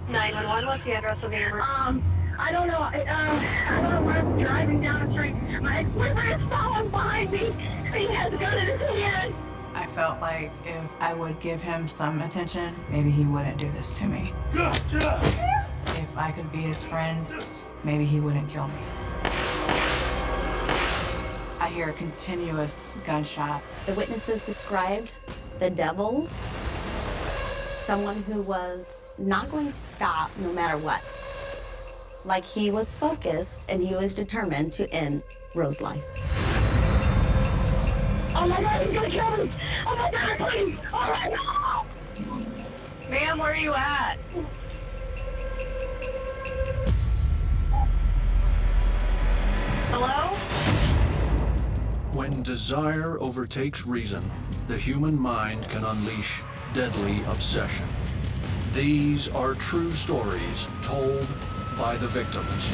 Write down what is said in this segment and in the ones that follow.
911, what's the address of the emergency? I don't know. I don't know where I'm driving down the street. My ex-boyfriend is following behind me. He has a gun in his hand. I felt like if I would give him some attention, maybe he wouldn't do this to me. If I could be his friend, maybe he wouldn't kill me. I hear a continuous gunshot. The witnesses described the devil, someone who was not going to stop no matter what. Like he was focused and he was determined to end Rose's life. Oh my God, he's gonna kill me! Oh my God, please! Oh my God! Ma'am, where are you at? Hello? When desire overtakes reason, the human mind can unleash deadly obsession. These are true stories told by the victims.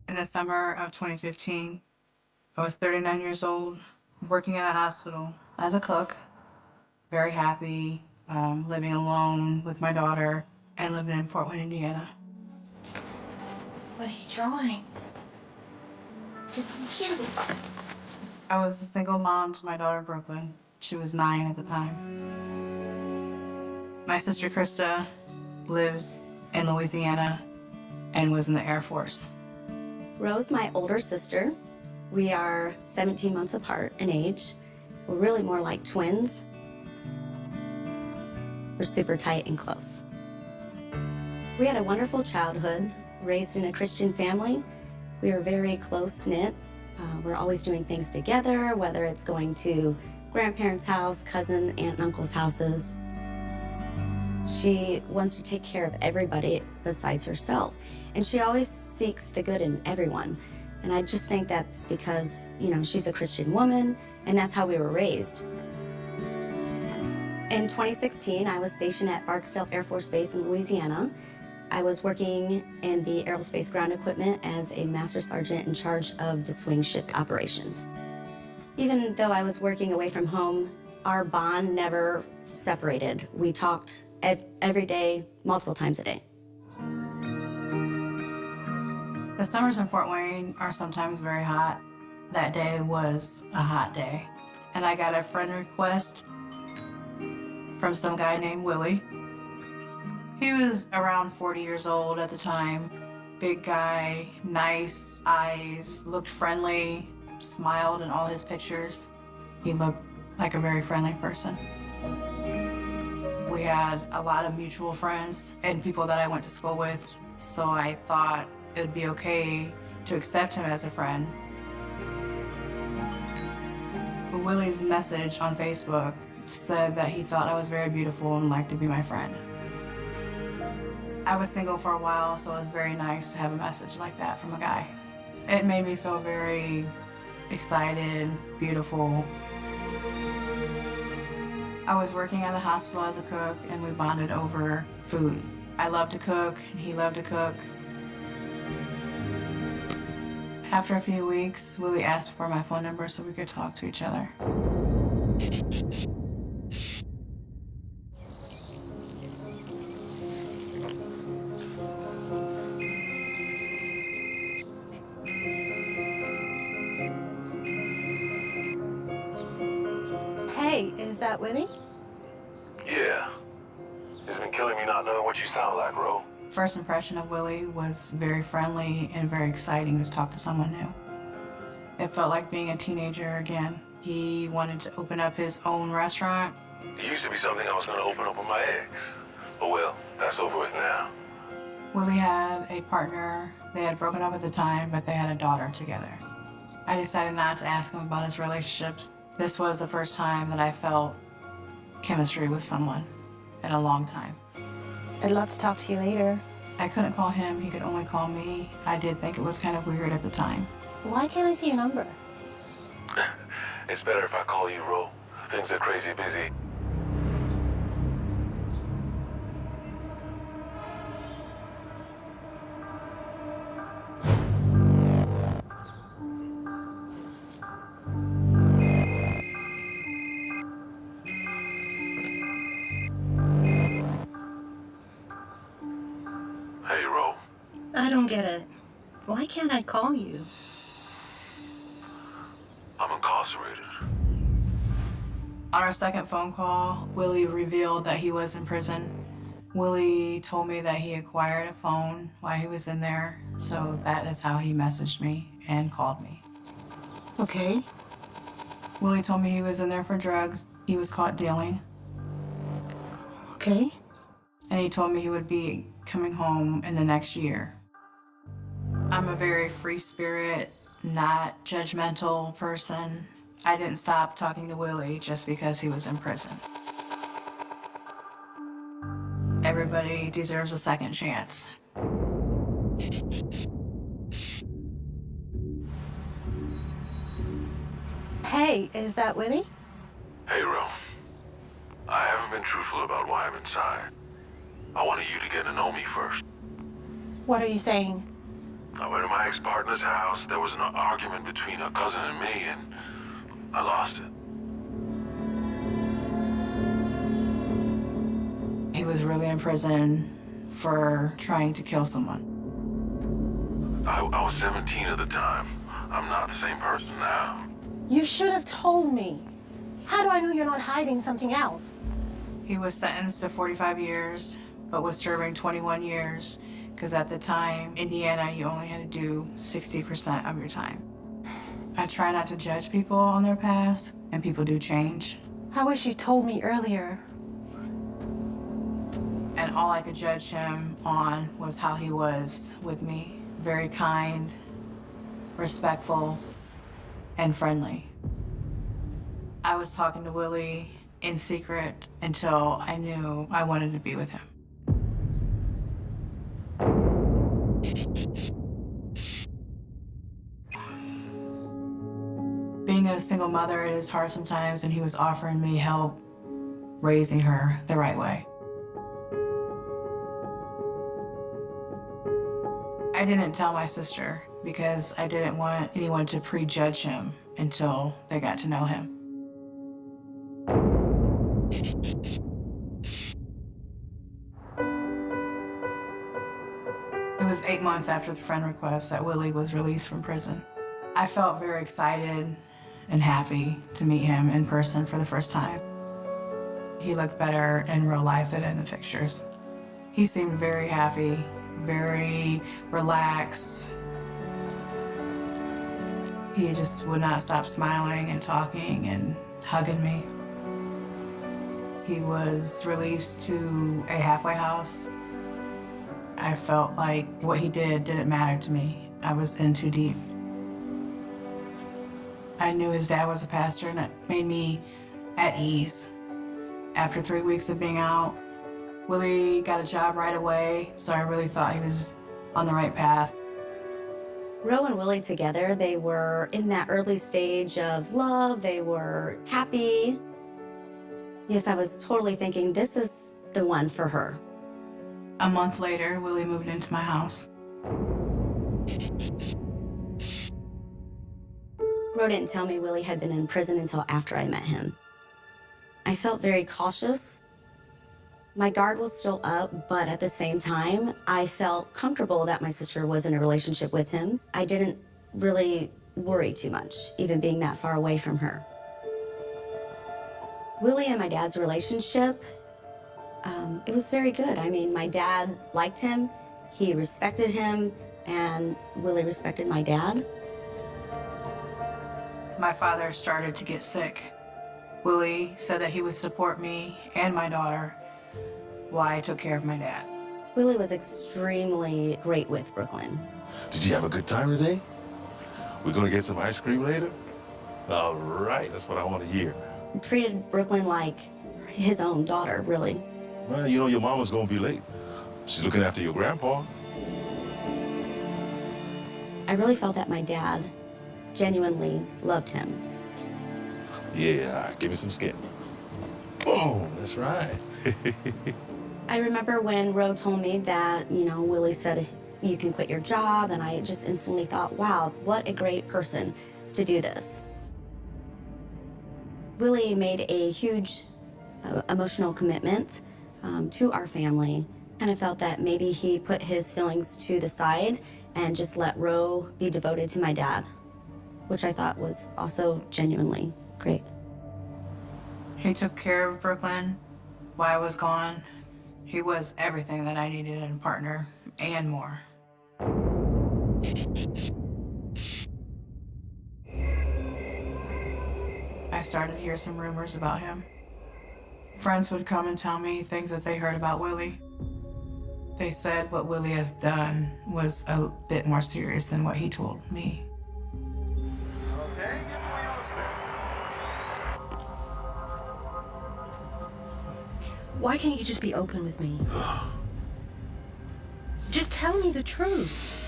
In the summer of 2015, I was 39 years old, working in a hospital as a cook, very happy, living alone with my daughter, and living in Fort Wayne, Indiana. What are you drawing? Just cute. I was a single mom to my daughter, Brooklyn. She was 9 at the time. My sister, Krista, lives in Louisiana and was in the Air Force. Rose, my older sister, we are 17 months apart in age. We're really more like twins. We're super tight and close. We had a wonderful childhood, raised in a Christian family. We were very close-knit. We're always doing things together, whether it's going to grandparents' house, cousin, aunt, and uncle's houses. She wants to take care of everybody besides herself. And she always seeks the good in everyone. And I just think that's because, you know, she's a Christian woman, and that's how we were raised. In 2016, I was stationed at Barksdale Air Force Base in Louisiana. I was working in the aerospace ground equipment as a master sergeant in charge of the swing shift operations. Even though I was working away from home, our bond never separated. We talked every day, multiple times a day. The summers in Fort Wayne are sometimes very hot. That day was a hot day. And I got a friend request from some guy named Willie. He was around 40 years old at the time. Big guy, nice eyes, looked friendly, smiled in all his pictures. He looked like a very friendly person. We had a lot of mutual friends and people that I went to school with, so I thought it would be okay to accept him as a friend. Willie's message on Facebook said that he thought I was very beautiful and liked to be my friend. I was single for a while, so it was very nice to have a message like that from a guy. It made me feel very excited, beautiful. I was working at a hospital as a cook, and we bonded over food. I loved to cook, and he loved to cook. After a few weeks, Willie asked for my phone number so we could talk to each other. Hey, is that Willie? Yeah. It's been killing me not knowing what you sound like, Ro. First impression of Willie was very friendly and very exciting to talk to someone new. It felt like being a teenager again. He wanted to open up his own restaurant. It used to be something I was going to open up with my ex. But well, that's over with now. Willie had a partner. They had broken up at the time, but they had a daughter together. I decided not to ask him about his relationships. This was the first time that I felt chemistry with someone in a long time. I'd love to talk to you later. I couldn't call him, he could only call me. I did think it was kind of weird at the time. Why can't I see your number? It's better if I call you, Ro. Things are crazy busy. Hey, Ro. I don't get it. Why can't I call you? I'm incarcerated. On our second phone call, Willie revealed that he was in prison. Willie told me that he acquired a phone while he was in there, so that is how he messaged me and called me. Okay. Willie told me he was in there for drugs. He was caught dealing. Okay. And he told me he would be coming home in the next year. I'm a very free spirit, not judgmental person. I didn't stop talking to Willie just because he was in prison. Everybody deserves a second chance. Hey, is that Willie? Hey, Ro. I haven't been truthful about why I'm inside. I wanted you to get to know me first. What are you saying? I went to my ex-partner's house. There was an argument between her cousin and me, and I lost it. He was really in prison for trying to kill someone. I was 17 at the time. I'm not the same person now. You should have told me. How do I know you're not hiding something else? He was sentenced to 45 years, but was serving 21 years, because at the time, Indiana, you only had to do 60% of your time. I try not to judge people on their past, and people do change. I wish you told me earlier. And all I could judge him on was how he was with me. Very kind, respectful, and friendly. I was talking to Willie in secret until I knew I wanted to be with him. Being a single mother, it is hard sometimes, and he was offering me help raising her the right way. I didn't tell my sister because I didn't want anyone to prejudge him until they got to know him. It was 8 months after the friend request that Willie was released from prison. I felt very excited and happy to meet him in person for the first time. He looked better in real life than in the pictures. He seemed very happy, very relaxed. He just would not stop smiling and talking and hugging me. He was released to a halfway house. I felt like what he did didn't matter to me. I was in too deep. I knew his dad was a pastor, and it made me at ease. After 3 weeks of being out, Willie got a job right away, so I really thought he was on the right path. Ro and Willie together, they were in that early stage of love. They were happy. Yes, I was totally thinking this is the one for her. A month later, Willie moved into my house. Ro didn't tell me Willie had been in prison until after I met him. I felt very cautious. My guard was still up, but at the same time, I felt comfortable that my sister was in a relationship with him. I didn't really worry too much, even being that far away from her. Willie and my dad's relationship, it was very good. I mean, my dad liked him, he respected him, and Willie respected my dad. My father started to get sick. Willie said that he would support me and my daughter while I took care of my dad. Willie was extremely great with Brooklyn. Did you have a good time today? We're gonna get some ice cream later? All right, that's what I want to hear. He treated Brooklyn like his own daughter, really. Well, you know your mama's gonna be late. She's looking after your grandpa. I really felt that my dad genuinely loved him. Yeah, give me some skin. Boom, that's right. I remember when Ro told me that, Willie said, you can quit your job, and I just instantly thought, wow, what a great person to do this. Willie made a huge emotional commitment to our family, Kind of felt that maybe he put his feelings to the side and just let Ro be devoted to my dad, which I thought was also genuinely great. He took care of Brooklyn while I was gone. He was everything that I needed in a partner and more. I started to hear some rumors about him. Friends would come and tell me things that they heard about Willie. They said what Willie has done was a bit more serious than what he told me. Okay, give me my spare. Why can't you just be open with me? Just tell me the truth.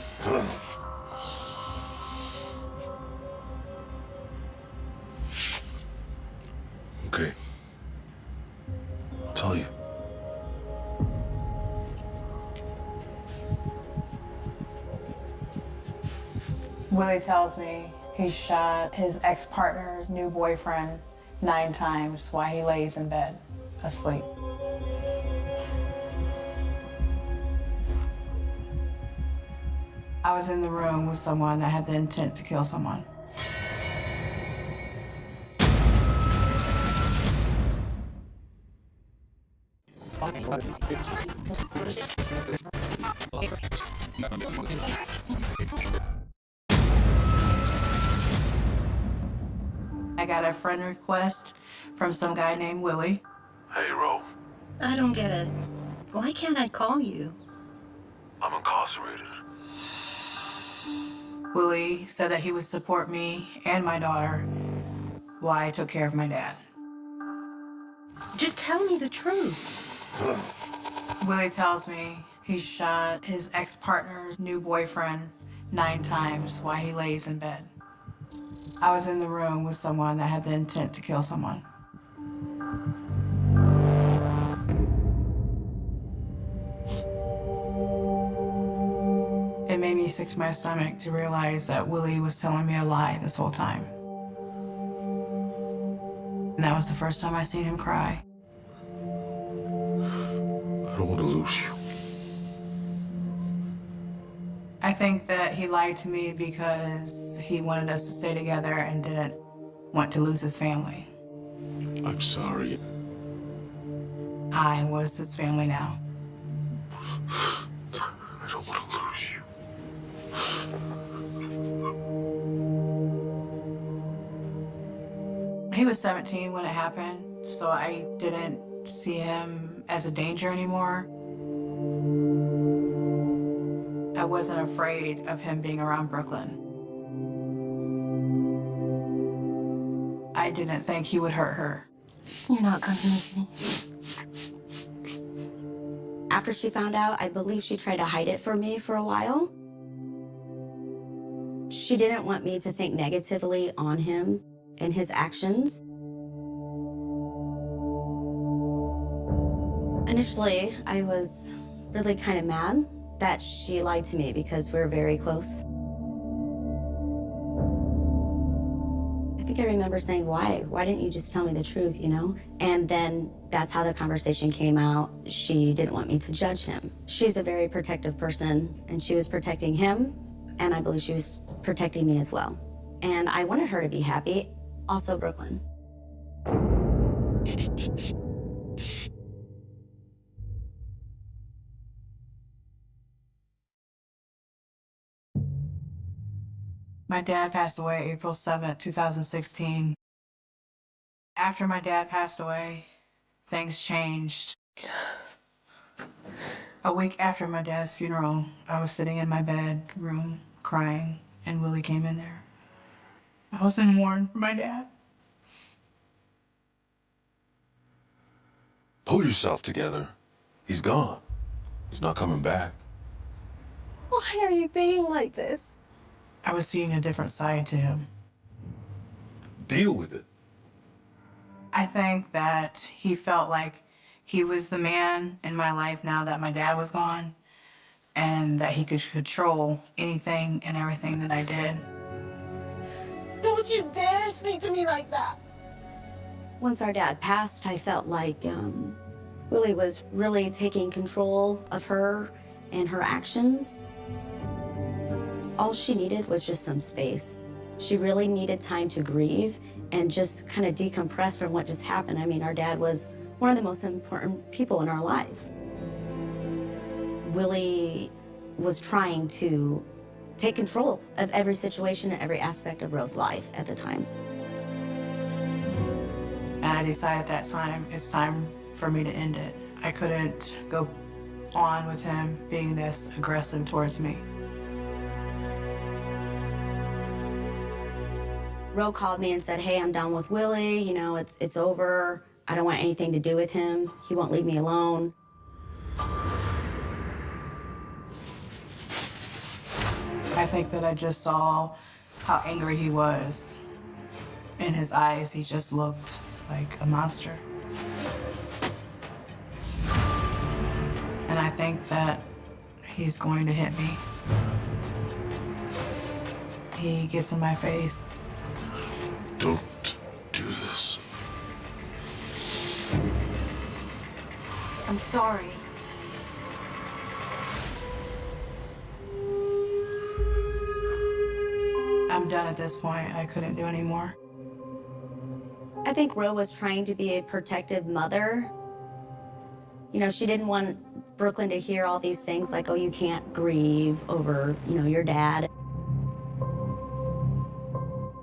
Okay. I'll tell you. Willie tells me he shot his ex-partner's new boyfriend 9 times while he lays in bed, asleep. I was in the room with someone that had the intent to kill someone. I got a friend request from some guy named Willie. Hey, Ro. I don't get it. Why can't I call you? I'm incarcerated. Willie said that he would support me and my daughter while I took care of my dad. Just tell me the truth. Willie tells me he shot his ex-partner's new boyfriend 9 times while he lays in bed. I was in the room with someone that had the intent to kill someone. It made me sick to my stomach to realize that Willie was telling me a lie this whole time. And that was the first time I seen him cry. I don't want to lose you. I think that he lied to me because he wanted us to stay together and didn't want to lose his family. I'm sorry. I was his family now. I don't want to lose you. He was 17 when it happened, so I didn't see him as a danger anymore. I wasn't afraid of him being around Brooklyn. I didn't think he would hurt her. You're not gonna lose me. After she found out, I believe she tried to hide it from me for a while. She didn't want me to think negatively on him and his actions. Initially, I was really kind of mad that she lied to me because we're very close. I think I remember saying, why? Why didn't you just tell me the truth, you know? And then that's how the conversation came out. She didn't want me to judge him. She's a very protective person, and she was protecting him, and I believe she was protecting me as well. And I wanted her to be happy. Also, Brooklyn. My dad passed away April 7th, 2016. After my dad passed away, things changed. A week after my dad's funeral, I was sitting in my bedroom crying, and Willie came in there. I was in mourning for my dad. Pull yourself together. He's gone. He's not coming back. Why are you being like this? I was seeing a different side to him. Deal with it. I think that he felt like he was the man in my life now that my dad was gone, and that he could control anything and everything that I did. Don't you dare speak to me like that. Once our dad passed, I felt like Willie was really taking control of her and her actions. All she needed was just some space. She really needed time to grieve and just kind of decompress from what just happened. I mean, our dad was one of the most important people in our lives. Willie was trying to take control of every situation and every aspect of Rose's life at the time. And I decided at that time, it's time for me to end it. I couldn't go on with him being this aggressive towards me. Rose called me and said, hey, I'm done with Willie. You know, it's over. I don't want anything to do with him. He won't leave me alone. I think that I just saw how angry he was. In his eyes, he just looked like a monster. And I think that he's going to hit me. He gets in my face. Don't do this. I'm sorry. I'm done at this point. I couldn't do any more. I think Rose was trying to be a protective mother. You know, she didn't want Brooklyn to hear all these things like, oh, you can't grieve over, you know, your dad.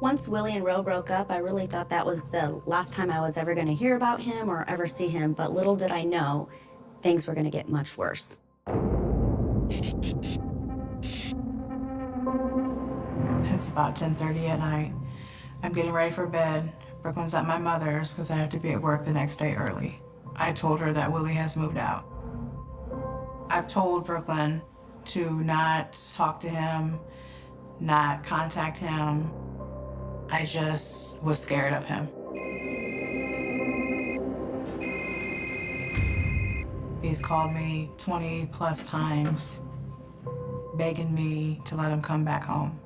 Once Willie and Rose broke up, I really thought that was the last time I was ever going to hear about him or ever see him, but little did I know things were going to get much worse. It's about 10:30 at night. I'm getting ready for bed. Brooklyn's at my mother's because I have to be at work the next day early. I told her that Willie has moved out. I've told Brooklyn to not talk to him, not contact him. I just was scared of him. He's called me 20 plus times, begging me to let him come back home.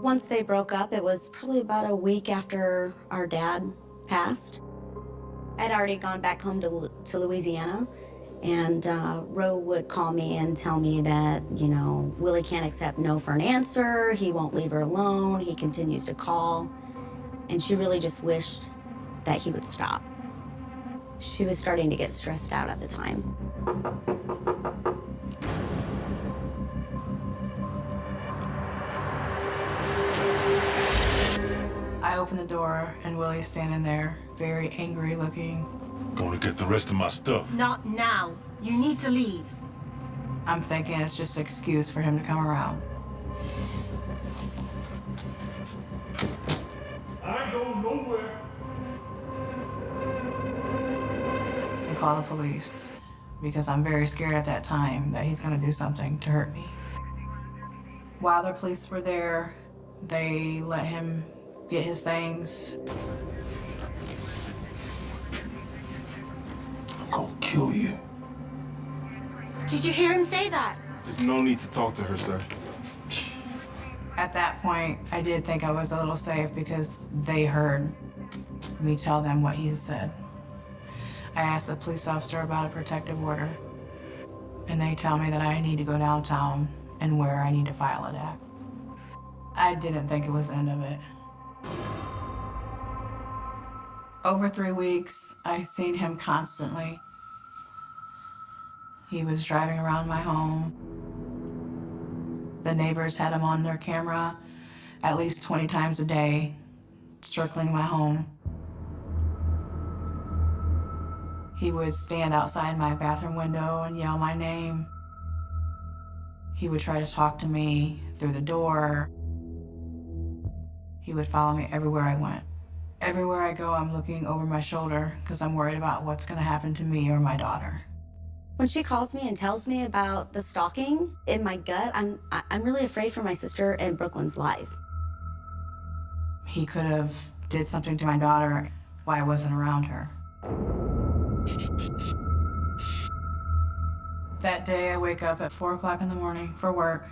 Once they broke up, it was probably about a week after our dad passed. I'd already gone back home to Louisiana, and Rose would call me and tell me that, you know, Willie can't accept no for an answer, he won't leave her alone, he continues to call, and she really just wished that he would stop. She was starting to get stressed out at the time. I opened the door and Willie's standing there, very angry looking. Gonna get the rest of my stuff. Not now. You need to leave. I'm thinking it's just an excuse for him to come around. I ain't going nowhere. And call the police because I'm very scared at that time that he's gonna do something to hurt me. While the police were there, they let him get his things. I'm gonna kill you. Did you hear him say that? There's no need to talk to her, sir. At that point, I did think I was a little safe because they heard me tell them what he said. I asked the police officer about a protective order, and they tell me that I need to go downtown and where I need to file it at. I didn't think it was the end of it. Over 3 weeks, I seen him constantly. He was driving around my home. The neighbors had him on their camera at least 20 times a day, circling my home. He would stand outside my bathroom window and yell my name. He would try to talk to me through the door. He would follow me everywhere I went. Everywhere I go, I'm looking over my shoulder because I'm worried about what's gonna happen to me or my daughter. When she calls me and tells me about the stalking, in my gut, I'm really afraid for my sister and Brooklyn's life. He could have did something to my daughter while I wasn't around her. That day, I wake up at 4 o'clock in the morning for work.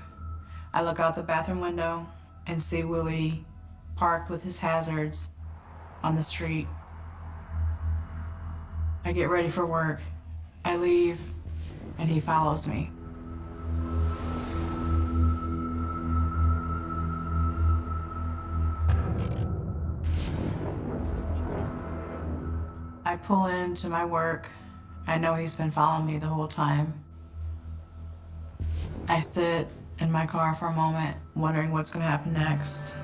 I look out the bathroom window and see Willie parked with his hazards on the street. I get ready for work. I leave, and he follows me. I pull into my work. I know he's been following me the whole time. I sit in my car for a moment, wondering what's gonna happen next.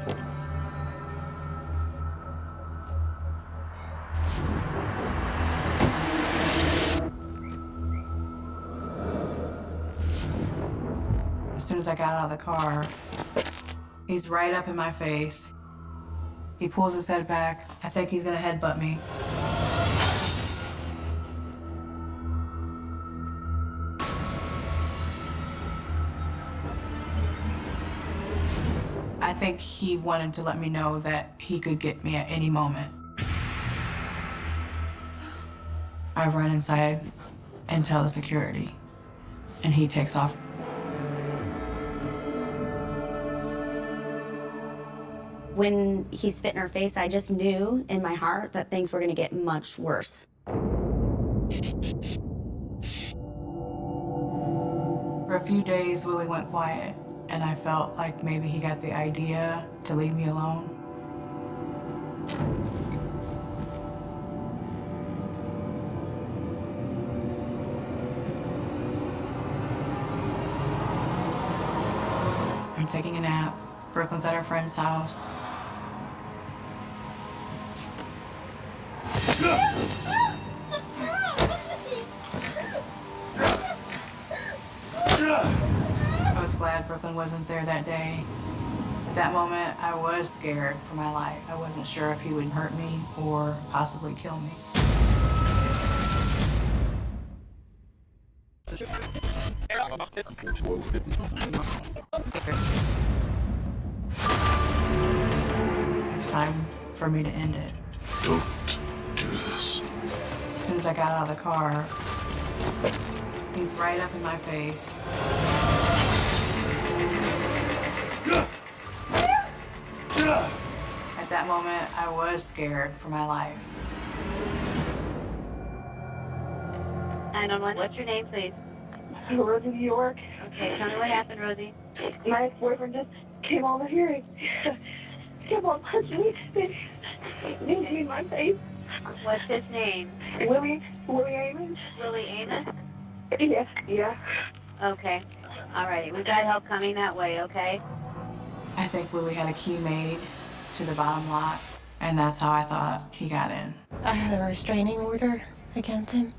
As soon as I got out of the car, he's right up in my face. He pulls his head back. I think he's gonna headbutt me. I think he wanted to let me know that he could get me at any moment. I run inside and tell the security, and he takes off. When he spit in her face, I just knew in my heart that things were gonna get much worse. For a few days, Willie went quiet, and I felt like maybe he got the idea to leave me alone. I'm taking a nap. Brooklyn's at her friend's house. I was glad Brooklyn wasn't there that day. At that moment, I was scared for my life. I wasn't sure if he would hurt me or possibly kill me. It's time for me to end it. Don't do this. As soon as I got out of the car, he's right up in my face. At that moment, I was scared for my life. 911, what's your name, please? Rosie, New York. Okay, tell me what happened, Rosie. My ex-boyfriend just came over here and kept on punching me in my face. What's his name? Willie Amos. Willie Amos? Yeah. Okay. All right, we've got help coming that way, okay? I think Willie had a key made to the bottom lock, and that's how I thought he got in. I have a restraining order against him.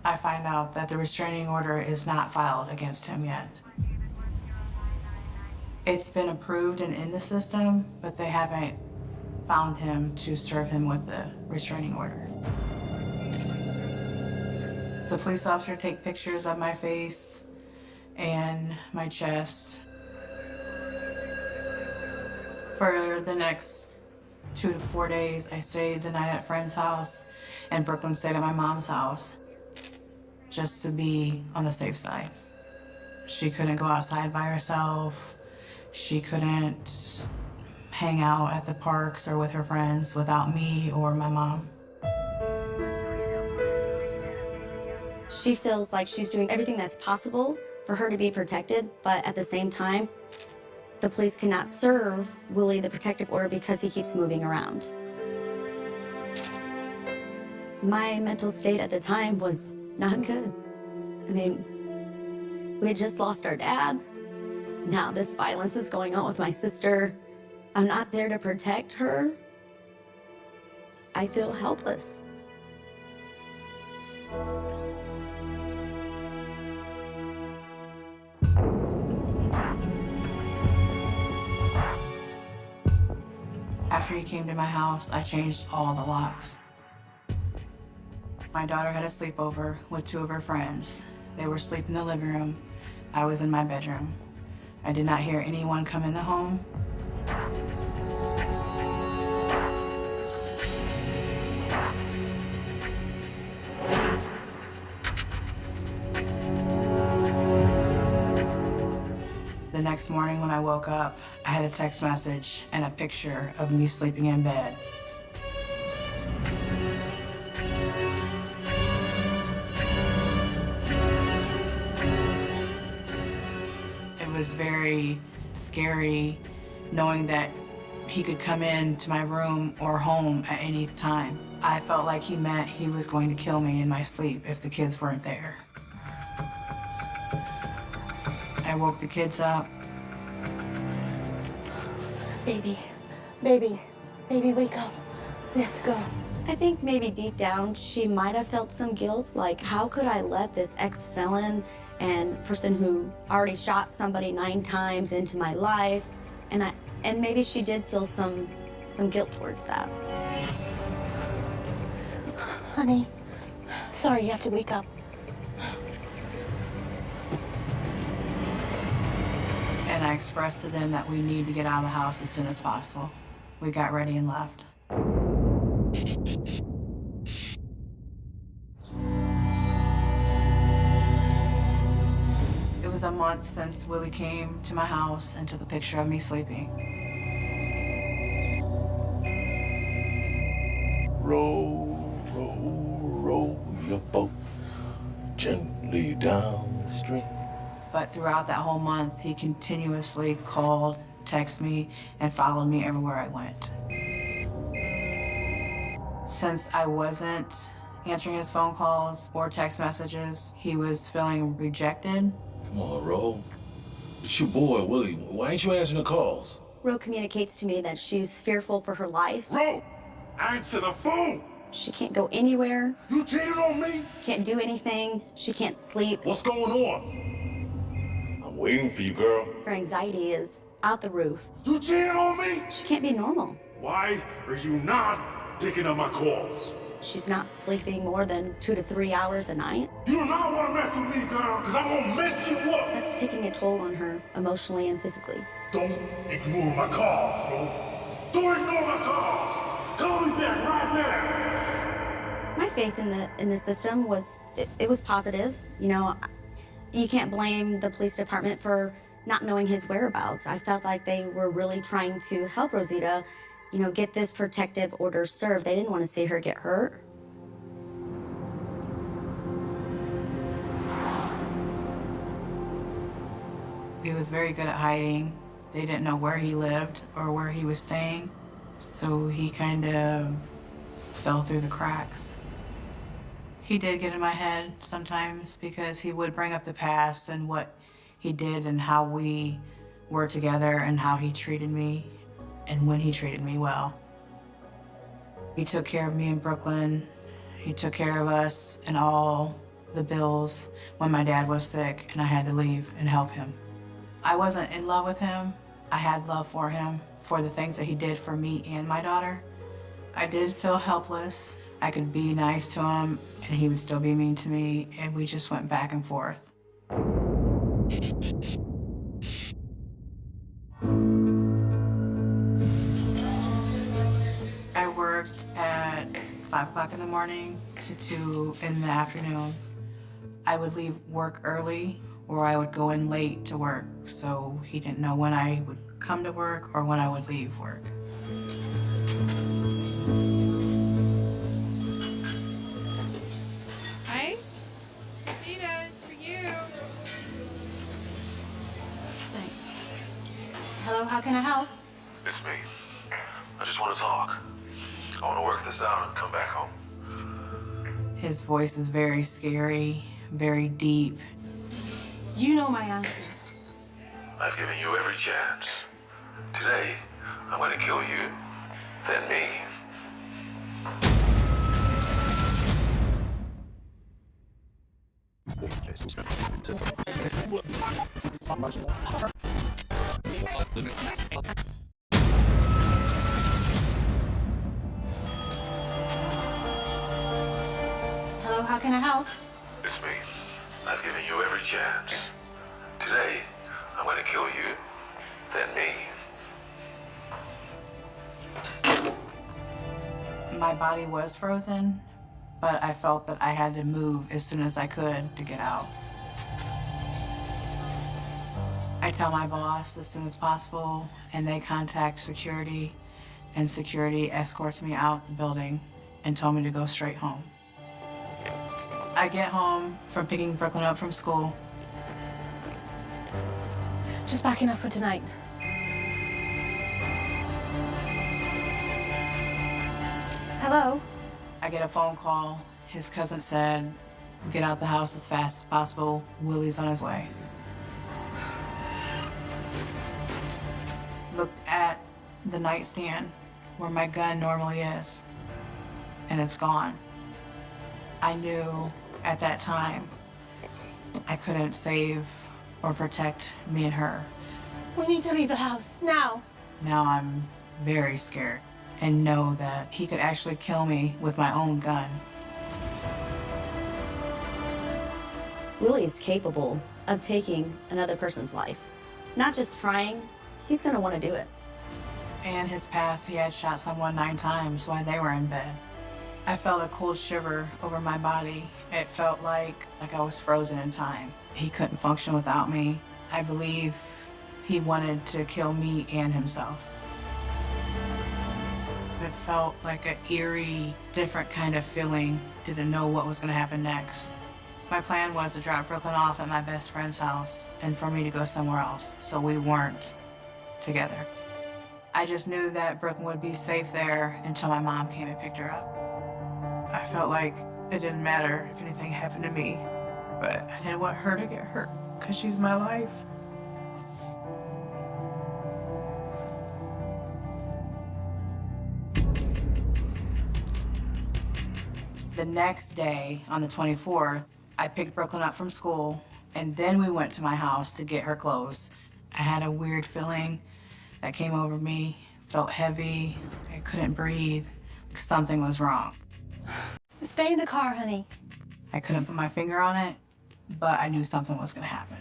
I find out that the restraining order is not filed against him yet. It's been approved and in the system, but they haven't found him to serve him with the restraining order. The police officer take pictures of my face and my chest. For the next 2 to 4 days, I stayed the night at a friend's house, and Brooklyn stayed at my mom's house, just to be on the safe side. She couldn't go outside by herself. She couldn't hang out at the parks or with her friends without me or my mom. She feels like she's doing everything that's possible for her to be protected, but at the same time, the police cannot serve Willie the protective order because he keeps moving around. My mental state at the time was not good. I mean, we had just lost our dad. Now this violence is going on with my sister. I'm not there to protect her. I feel helpless. After he came to my house, I changed all the locks. My daughter had a sleepover with 2 of her friends. They were asleep in the living room. I was in my bedroom. I did not hear anyone come in the home. The next morning when I woke up, I had a text message and a picture of me sleeping in bed. was very scary knowing that he could come into my room or home at any time. I felt like he meant he was going to kill me in my sleep if the kids weren't there. I woke the kids up. Baby, baby, baby, wake up. We have to go. I think maybe deep down she might have felt some guilt, like how could I let this ex-felon and person who already shot somebody 9 times into my life, and maybe she did feel some guilt towards that. Honey, sorry you have to wake up. And I expressed to them that we need to get out of the house as soon as possible. We got ready and left. It was a month since Willie came to my house and took a picture of me sleeping. Row, row, row your boat gently down the stream. But throughout that whole month, he continuously called, texted me, and followed me everywhere I went. Since I wasn't answering his phone calls or text messages, he was feeling rejected. Come on, Ro. It's your boy, Willie. Why ain't you answering the calls? Ro communicates to me that she's fearful for her life. Ro, answer the phone! She can't go anywhere, You cheated on me? can't do anything, she can't sleep. What's going on? I'm waiting for you, girl. Her anxiety is out the roof. You cheated on me? She can't be normal. Why are you not picking up my calls? She's not sleeping more than 2 to 3 hours a night. You do not want to mess with me, girl, because I'm gonna mess you up. That's taking a toll on her emotionally and physically. Don't ignore my calls, bro. Don't ignore my calls. Call me back right now. My faith in the system was it was positive. You know, you can't blame the police department for not knowing his whereabouts. I felt like they were really trying to help Rosita, you know, get this protective order served. They didn't want to see her get hurt. He was very good at hiding. They didn't know where he lived or where he was staying, so he kind of fell through the cracks. He did get in my head sometimes because he would bring up the past and what he did and how we were together and how he treated me and when he treated me well. He took care of me in Brooklyn. He took care of us and all the bills when my dad was sick and I had to leave and help him. I wasn't in love with him. I had love for him, for the things that he did for me and my daughter. I did feel helpless. I could be nice to him and he would still be mean to me, and we just went back and forth. I worked at 5 o'clock in the morning to 2 in the afternoon. I would leave work early or I would go in late to work, so he didn't know when I would come to work or when I would leave work. Hi, Rosita, it's for you. Thanks. Hello, how can I help? It's me. I just want to talk. I want to work this out and come back home. His voice is very scary, very deep. You know my answer. I've given you every chance. Today, I'm going to kill you, then me. Hello, how can I help? It's me. I've given you every chance. Today, I'm going to kill you, then me. My body was frozen, but I felt that I had to move as soon as I could to get out. I tell my boss as soon as possible, and they contact security, and security escorts me out the building and told me to go straight home. I get home from picking Brooklyn up from school. Just backing up for tonight. Hello? I get a phone call. His cousin said, get out the house as fast as possible. Willie's on his way. Look at the nightstand where my gun normally is, and it's gone. I knew at that time I couldn't save or protect me and her. We need to leave the house, now. Now I'm very scared and know that he could actually kill me with my own gun. Willie's capable of taking another person's life. Not just trying, he's gonna wanna do it. In his past, he had shot someone 9 times while they were in bed. I felt a cold shiver over my body. It felt like I was frozen in time. He couldn't function without me. I believe he wanted to kill me and himself. It felt like an eerie, different kind of feeling. Didn't know what was gonna happen next. My plan was to drop Brooklyn off at my best friend's house and for me to go somewhere else, so we weren't together. I just knew that Brooklyn would be safe there until my mom came and picked her up. I felt like it didn't matter if anything happened to me, but I didn't want her to get hurt because she's my life. The next day, on the 24th, I picked Brooklyn up from school, and then we went to my house to get her clothes. I had a weird feeling that came over me, felt heavy, I couldn't breathe, like something was wrong. Stay in the car, honey. I couldn't put my finger on it, but I knew something was gonna happen.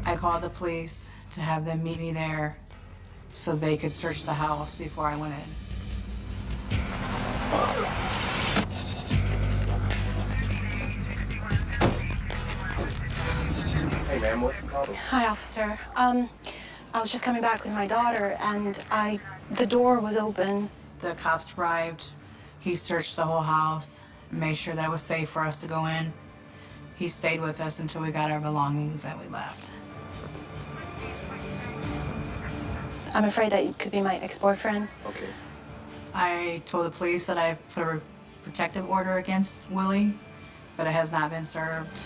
I called the police to have them meet me there so they could search the house before I went in. Hey, ma'am, what's the problem? Hi, officer. I was just coming back with my daughter, and the door was open. The cops arrived. He searched the whole house, made sure that it was safe for us to go in. He stayed with us until we got our belongings and we left. I'm afraid that you could be my ex-boyfriend. Okay. I told the police that I put a protective order against Willie, but it has not been served.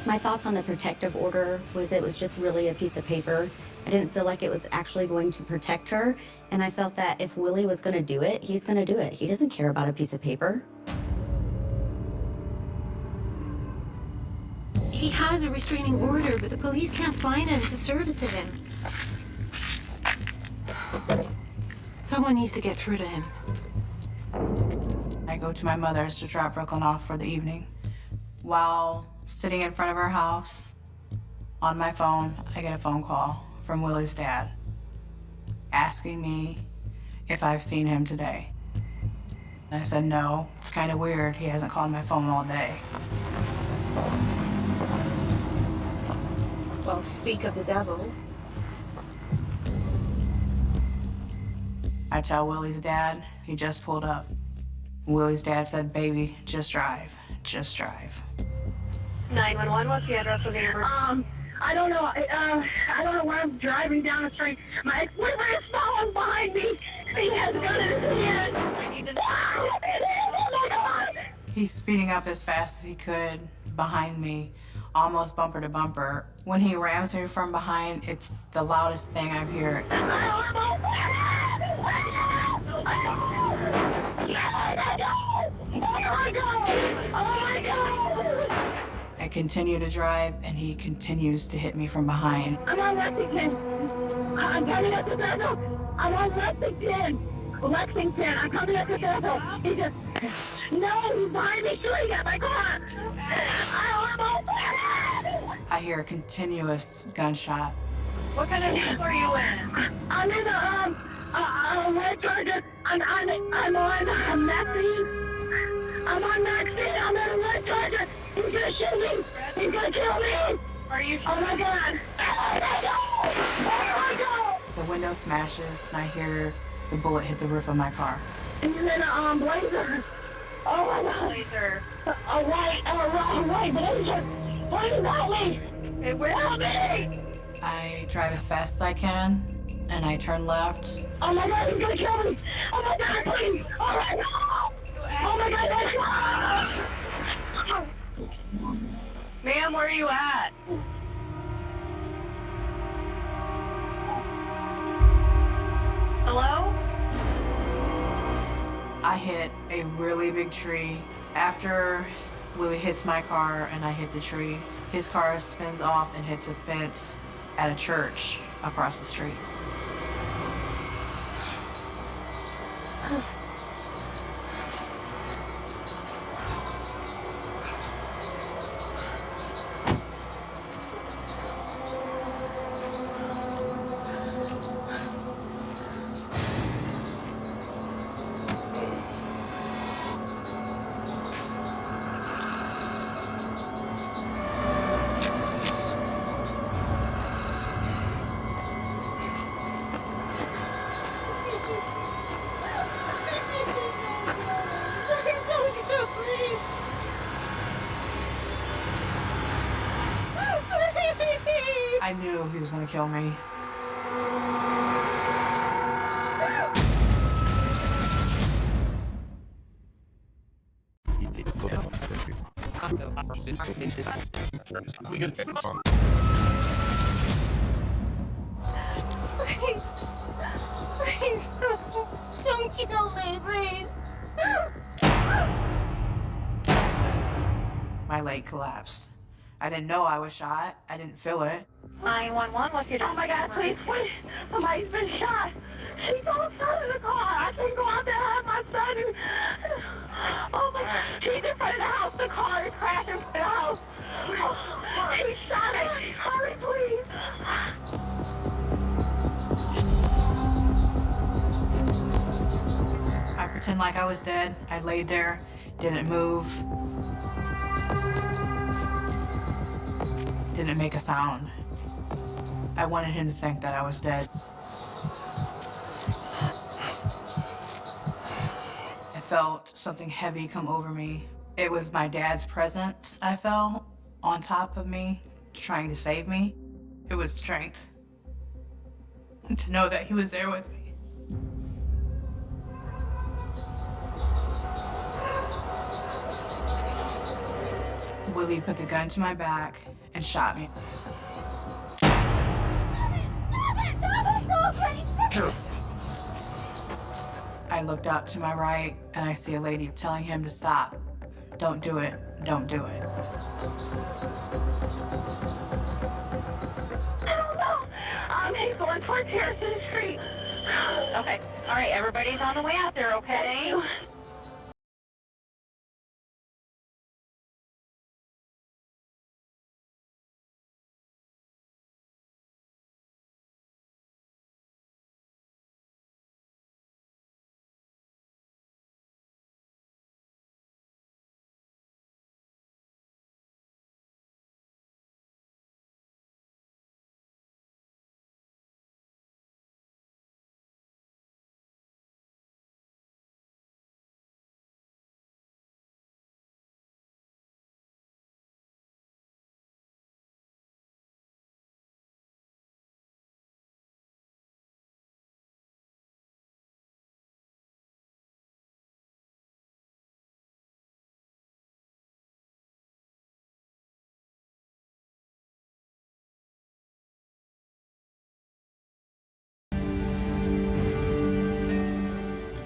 My thoughts on the protective order was it was just really a piece of paper. I didn't feel like it was actually going to protect her, and I felt that if Willie was gonna do it, he's gonna do it. He doesn't care about a piece of paper. He has a restraining order, but the police can't find him to serve it to him. Someone needs to get through to him. I go to my mother's to drop Brooklyn off for the evening. While sitting in front of her house, on my phone, I get a phone call from Willie's dad asking me if I've seen him today. And I said, no, it's kind of weird. He hasn't called my phone all day. Well, speak of the devil. I tell Willie's dad, he just pulled up. Willie's dad said, baby, just drive, just drive. 911, what's the address of the neighbor? I don't know. I don't know where I'm driving down the street. My ex-boyfriend is following behind me. He has a gun in his hand. I need to... Oh my God! He's speeding up as fast as he could behind me, almost bumper to bumper. When he rams me from behind, it's the loudest bang I've heard. I continue to drive, and he continues to hit me from behind. I'm on Lexington. I'm coming up to Bethel. I'm on Lexington. Lexington. I'm coming up to Bethel. He just... No, he's behind me shooting at my car. I hear a continuous gunshot. What kind of vehicle are you in? I'm in a red Charger. I'm on Maxine. I'm on Maxine. I'm in a red Charger. He's gonna shoot me. He's gonna kill me. Are you? Oh my God. window smashes, and I hear the bullet hit the roof of my car. And you're in a Blazer. Oh my God. Blazer. A white Blazer. Please help me. Help me. I drive as fast as I can, and I turn left. Oh my God, he's gonna kill me. Oh my God, please. Oh my God. Oh my God, that's Ma'am, where are you at? Hello? I hit a really big tree. After Willie hits my car and I hit the tree, his car spins off and hits a fence at a church across the street. I knew he was gonna kill me. Please, don't kill me, please. My leg collapsed. I didn't know I was shot. I didn't feel it. 911, what's your Oh my God, please. Somebody's been shot. She's outside of the car. I can't go out there and have my son. Oh my God. She's in front of the house. The car is crashed in front of the house. She shot it. Hurry, please. I pretend like I was dead. I laid there, didn't move, didn't make a sound. I wanted him to think that I was dead. I felt something heavy come over me. It was my dad's presence I felt on top of me, trying to save me. It was strength to know that he was there with me. Willie put the gun to my back and shot me. I looked up to my right and I see a lady telling him to stop. Don't do it, don't do it. I don't know. He's going towards Harrison Street. Okay. All right, everybody's on the way out there, okay?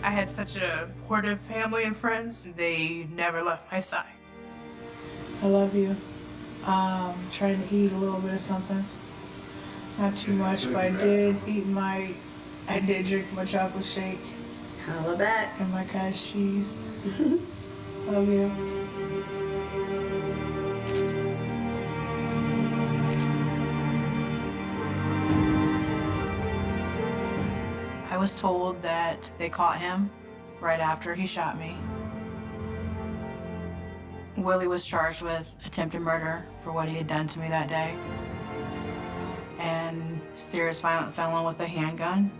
I had such a supportive family and friends. They never left my side. I love you. Trying to eat a little bit of something. Not too much, but I did drink my chocolate shake. Holla back. And my cottage cheese. Love you. I was told that they caught him right after he shot me. Willie was charged with attempted murder for what he had done to me that day. And and serious violent felon with a handgun.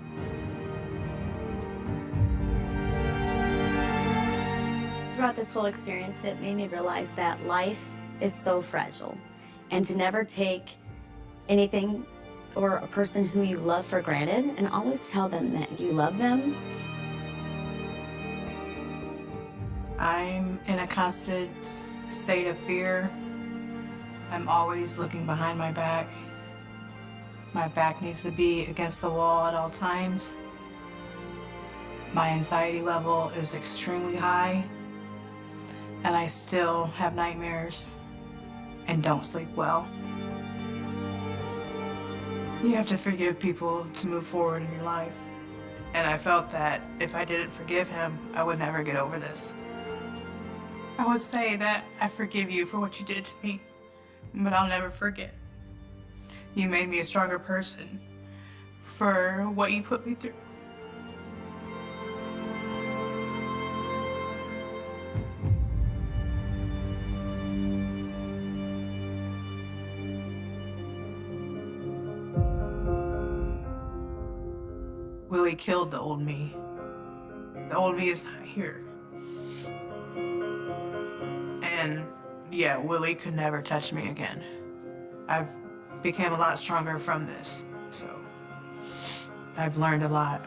Throughout this whole experience, it made me realize that life is so fragile, and to never take anything or a person who you love for granted, and always tell them that you love them. I'm in a constant state of fear. I'm always looking behind my back. My back needs to be against the wall at all times. My anxiety level is extremely high, and I still have nightmares and don't sleep well. You have to forgive people to move forward in your life. And I felt that if I didn't forgive him, I would never get over this. I would say that I forgive you for what you did to me, but I'll never forget. You made me a stronger person for what you put me through. Willie killed the old me. The old me is not here. And yeah, Willie could never touch me again. I've become a lot stronger from this, so I've learned a lot.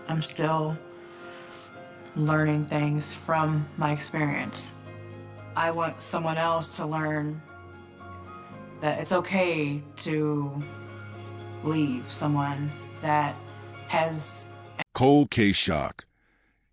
I'm still learning things from my experience. I want someone else to learn that it's okay to leave someone that has... Cold case shock.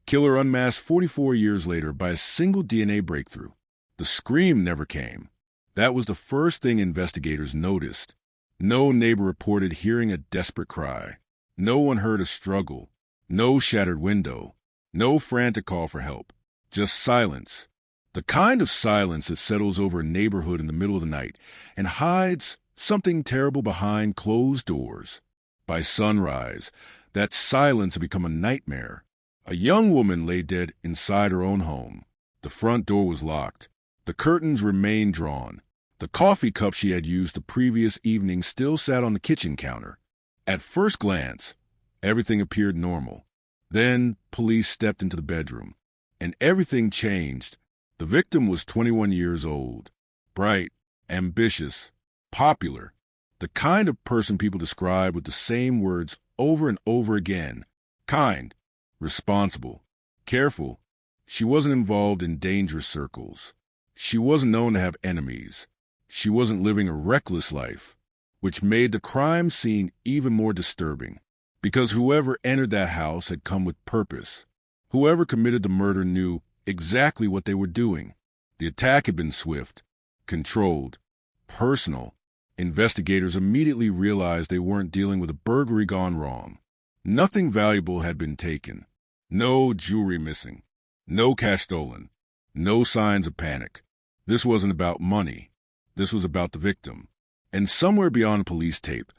Killer unmasked 44 years later by a single DNA breakthrough. The scream never came. That was the first thing investigators noticed. No neighbor reported hearing a desperate cry. No one heard a struggle. No shattered window. No frantic call for help. Just silence. The kind of silence that settles over a neighborhood in the middle of the night and hides something terrible behind closed doors. By sunrise, that silence had become a nightmare. A young woman lay dead inside her own home. The front door was locked. The curtains remained drawn. The coffee cup she had used the previous evening still sat on the kitchen counter. At first glance, everything appeared normal. Then police stepped into the bedroom, and everything changed. The victim was 21 years old, bright, ambitious, popular, the kind of person people describe with the same words over and over again: kind, responsible, careful. She wasn't involved in dangerous circles. She wasn't known to have enemies. She wasn't living a reckless life, which made the crime scene even more disturbing, because whoever entered that house had come with purpose. Whoever committed the murder knew exactly what they were doing. The attack had been swift, controlled, personal. Investigators immediately realized they weren't dealing with a burglary gone wrong. Nothing valuable had been taken. No jewelry missing. No cash stolen. No signs of panic. This wasn't about money. This was about the victim. And somewhere beyond police tape,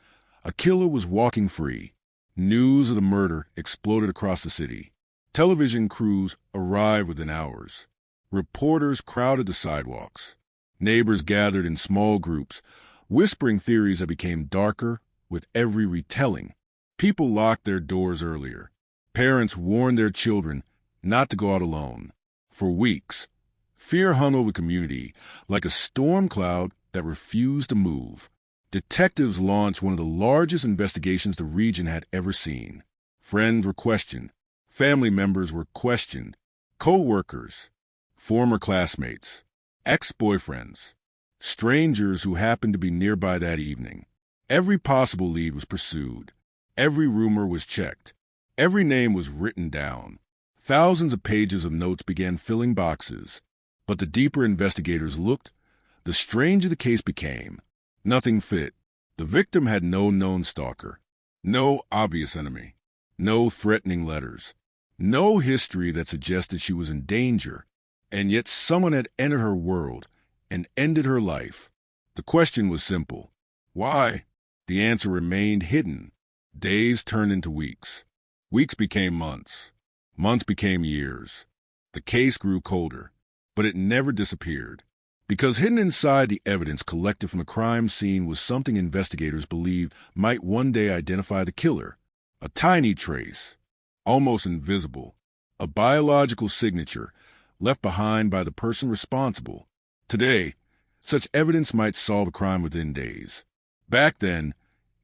a killer was walking free. News of the murder exploded across the city. Television crews arrived within hours. Reporters crowded the sidewalks. Neighbors gathered in small groups, whispering theories that became darker with every retelling. People locked their doors earlier. Parents warned their children not to go out alone. For weeks, fear hung over the community like a storm cloud that refused to move. Detectives launched one of the largest investigations the region had ever seen. Friends were questioned. Family members were questioned. Co-workers, former classmates, ex-boyfriends, strangers who happened to be nearby that evening. Every possible lead was pursued. Every rumor was checked. Every name was written down. Thousands of pages of notes began filling boxes. But the deeper investigators looked, the stranger the case became. Nothing fit. The victim had no known stalker, no obvious enemy, no threatening letters, no history that suggested she was in danger. And yet someone had entered her world and ended her life. The question was simple. Why? The answer remained hidden. Days turned into weeks. Weeks became months. Months became years. The case grew colder, but it never disappeared. Because hidden inside the evidence collected from the crime scene was something investigators believed might one day identify the killer. A tiny trace, almost invisible, a biological signature left behind by the person responsible. Today, such evidence might solve a crime within days. Back then,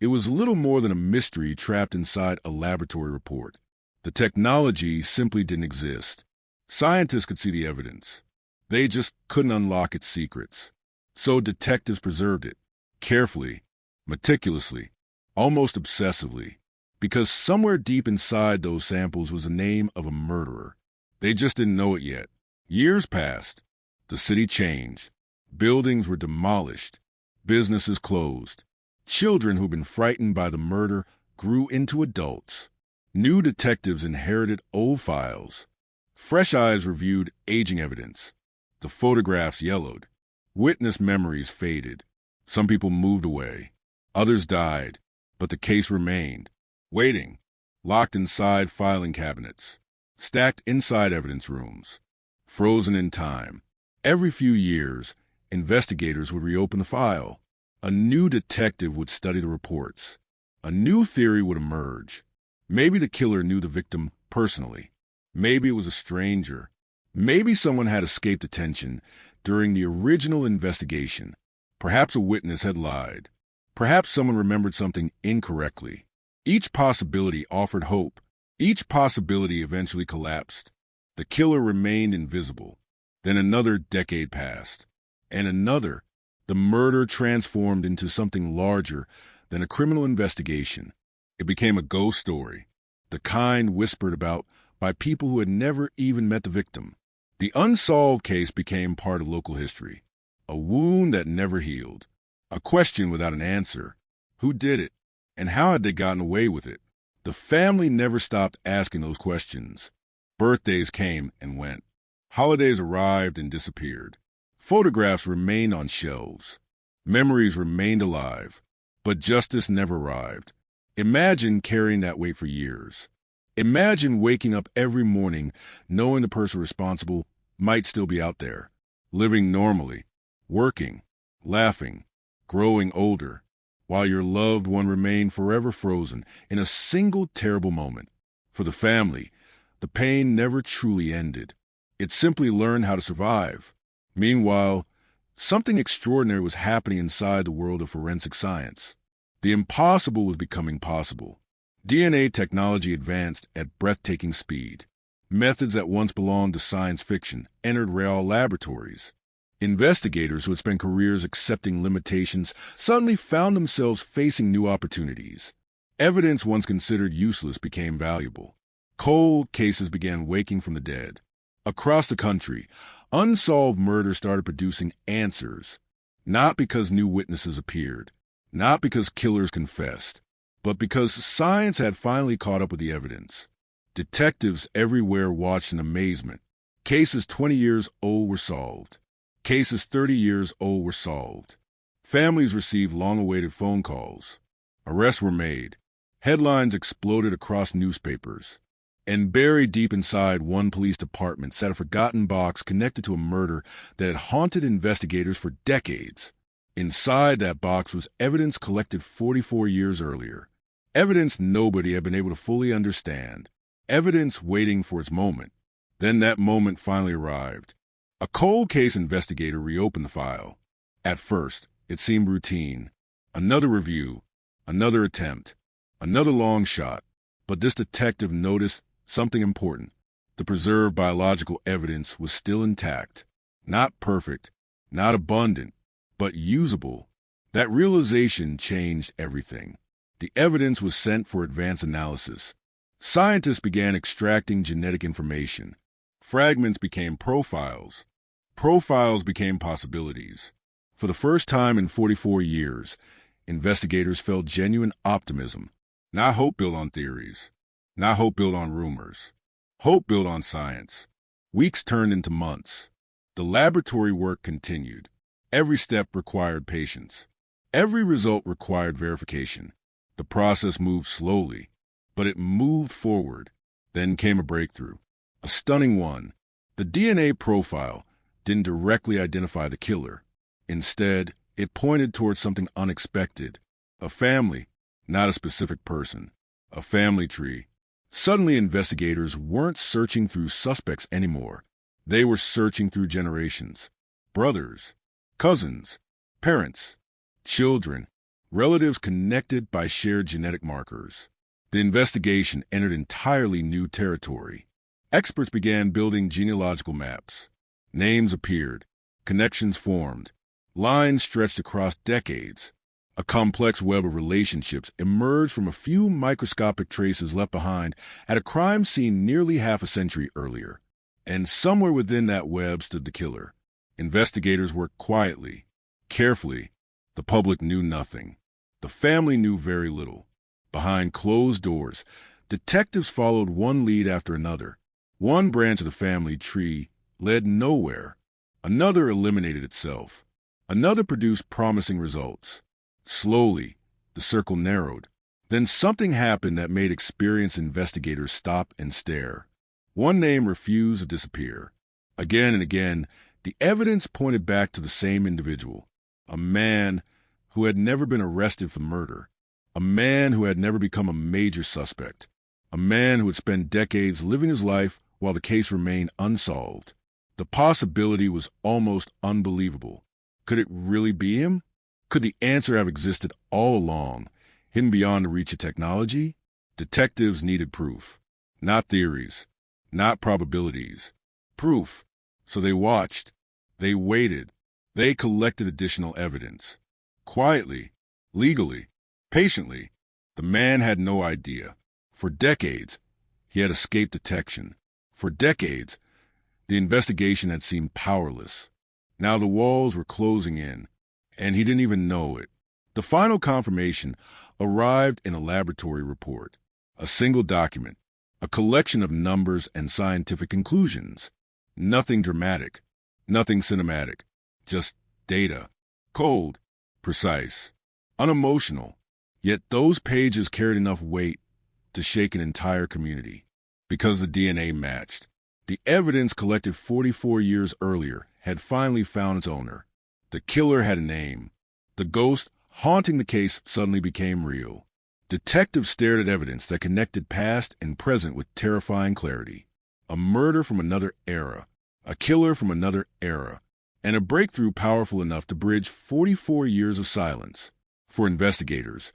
it was little more than a mystery trapped inside a laboratory report. The technology simply didn't exist. Scientists could see the evidence. They just couldn't unlock its secrets. So detectives preserved it, carefully, meticulously, almost obsessively, because somewhere deep inside those samples was the name of a murderer. They just didn't know it yet. Years passed. The city changed. Buildings were demolished. Businesses closed. Children who'd been frightened by the murder grew into adults. New detectives inherited old files. Fresh eyes reviewed aging evidence. The photographs yellowed. Witness memories faded. Some people moved away. Others died. But the case remained, waiting, locked inside filing cabinets, stacked inside evidence rooms, frozen in time. Every few years, investigators would reopen the file. A new detective would study the reports. A new theory would emerge. Maybe the killer knew the victim personally. Maybe it was a stranger. Maybe someone had escaped attention during the original investigation. Perhaps a witness had lied. Perhaps someone remembered something incorrectly. Each possibility offered hope. Each possibility eventually collapsed. The killer remained invisible. Then another decade passed. And another. The murder transformed into something larger than a criminal investigation. It became a ghost story, the kind whispered about by people who had never even met the victim. The unsolved case became part of local history, a wound that never healed, a question without an answer. Who did it, and how had they gotten away with it? The family never stopped asking those questions. Birthdays came and went. Holidays arrived and disappeared. Photographs remained on shelves. Memories remained alive. But justice never arrived. Imagine carrying that weight for years. Imagine waking up every morning knowing the person responsible might still be out there, living normally, working, laughing, growing older, while your loved one remained forever frozen in a single terrible moment. For the family, the pain never truly ended. It simply learned how to survive. Meanwhile, something extraordinary was happening inside the world of forensic science. The impossible was becoming possible. DNA technology advanced at breathtaking speed. Methods that once belonged to science fiction entered real laboratories. Investigators who had spent careers accepting limitations suddenly found themselves facing new opportunities. Evidence once considered useless became valuable. Cold cases began waking from the dead. Across the country, unsolved murders started producing answers, not because new witnesses appeared, not because killers confessed, but because science had finally caught up with the evidence. Detectives everywhere watched in amazement. Cases 20 years old were solved. Cases 30 years old were solved. Families received long-awaited phone calls. Arrests were made. Headlines exploded across newspapers. And buried deep inside one police department sat a forgotten box connected to a murder that had haunted investigators for decades. Inside that box was evidence collected 44 years earlier. Evidence nobody had been able to fully understand. Evidence waiting for its moment. Then that moment finally arrived. A cold case investigator reopened the file. At first, it seemed routine. Another review. Another attempt. Another long shot. But this detective noticed something important. The preserved biological evidence was still intact. Not perfect, not abundant, but usable. That realization changed everything. The evidence was sent for advanced analysis. Scientists began extracting genetic information. Fragments became profiles. Profiles became possibilities. For the first time in 44 years, investigators felt genuine optimism. Not hope built on theories. Not hope built on rumors. Hope built on science. Weeks turned into months. The laboratory work continued. Every step required patience. Every result required verification. The process moved slowly, but it moved forward. Then came a breakthrough. A stunning one. The DNA profile, didn't directly identify the killer. Instead, it pointed towards something unexpected. A family, not a specific person. A family tree. Suddenly, investigators weren't searching through suspects anymore. They were searching through generations. Brothers, cousins, parents, children, relatives connected by shared genetic markers. The investigation entered entirely new territory. Experts began building genealogical maps. Names appeared. Connections formed. Lines stretched across decades. A complex web of relationships emerged from a few microscopic traces left behind at a crime scene nearly half a century earlier. And somewhere within that web stood the killer. Investigators worked quietly, carefully. The public knew nothing. The family knew very little. Behind closed doors, detectives followed one lead after another. One branch of the family tree led nowhere. Another eliminated itself. Another produced promising results. Slowly, the circle narrowed. Then something happened that made experienced investigators stop and stare. One name refused to disappear. Again and again, the evidence pointed back to the same individual. A man who had never been arrested for murder. A man who had never become a major suspect. A man who had spent decades living his life while the case remained unsolved. The possibility was almost unbelievable. Could it really be him? Could the answer have existed all along, hidden beyond the reach of technology? Detectives needed proof. Not theories. Not probabilities. Proof. So they watched. They waited. They collected additional evidence. Quietly. Legally. Patiently. The man had no idea. For decades, he had escaped detection. For decades, the investigation had seemed powerless. Now the walls were closing in, and he didn't even know it. The final confirmation arrived in a laboratory report, a single document, a collection of numbers and scientific conclusions. Nothing dramatic, nothing cinematic, just data. Cold, precise, unemotional. Yet those pages carried enough weight to shake an entire community. Because the DNA matched. The evidence collected 44 years earlier had finally found its owner. The killer had a name. The ghost haunting the case suddenly became real. Detectives stared at evidence that connected past and present with terrifying clarity. A murder from another era. A killer from another era. And a breakthrough powerful enough to bridge 44 years of silence. For investigators,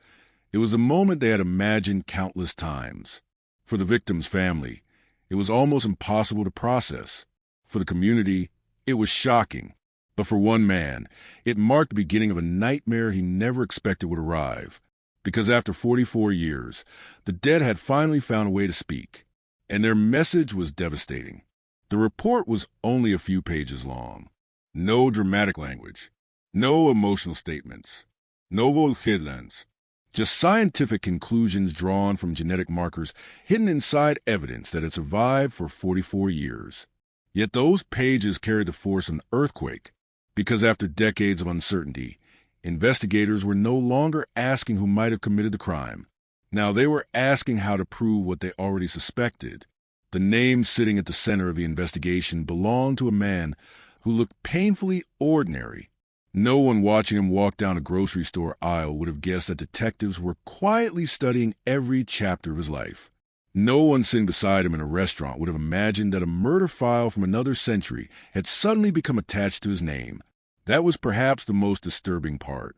it was a moment they had imagined countless times. For the victim's family, it was almost impossible to process. For the community, it was shocking. But for one man, it marked the beginning of a nightmare he never expected would arrive. Because after 44 years, the dead had finally found a way to speak. And their message was devastating. The report was only a few pages long. No dramatic language. No emotional statements. No headlines. Just scientific conclusions drawn from genetic markers hidden inside evidence that had survived for 44 years. Yet those pages carried the force of an earthquake, because after decades of uncertainty, investigators were no longer asking who might have committed the crime. Now they were asking how to prove what they already suspected. The name sitting at the center of the investigation belonged to a man who looked painfully ordinary. No one watching him walk down a grocery store aisle would have guessed that detectives were quietly studying every chapter of his life. No one sitting beside him in a restaurant would have imagined that a murder file from another century had suddenly become attached to his name. That was perhaps the most disturbing part.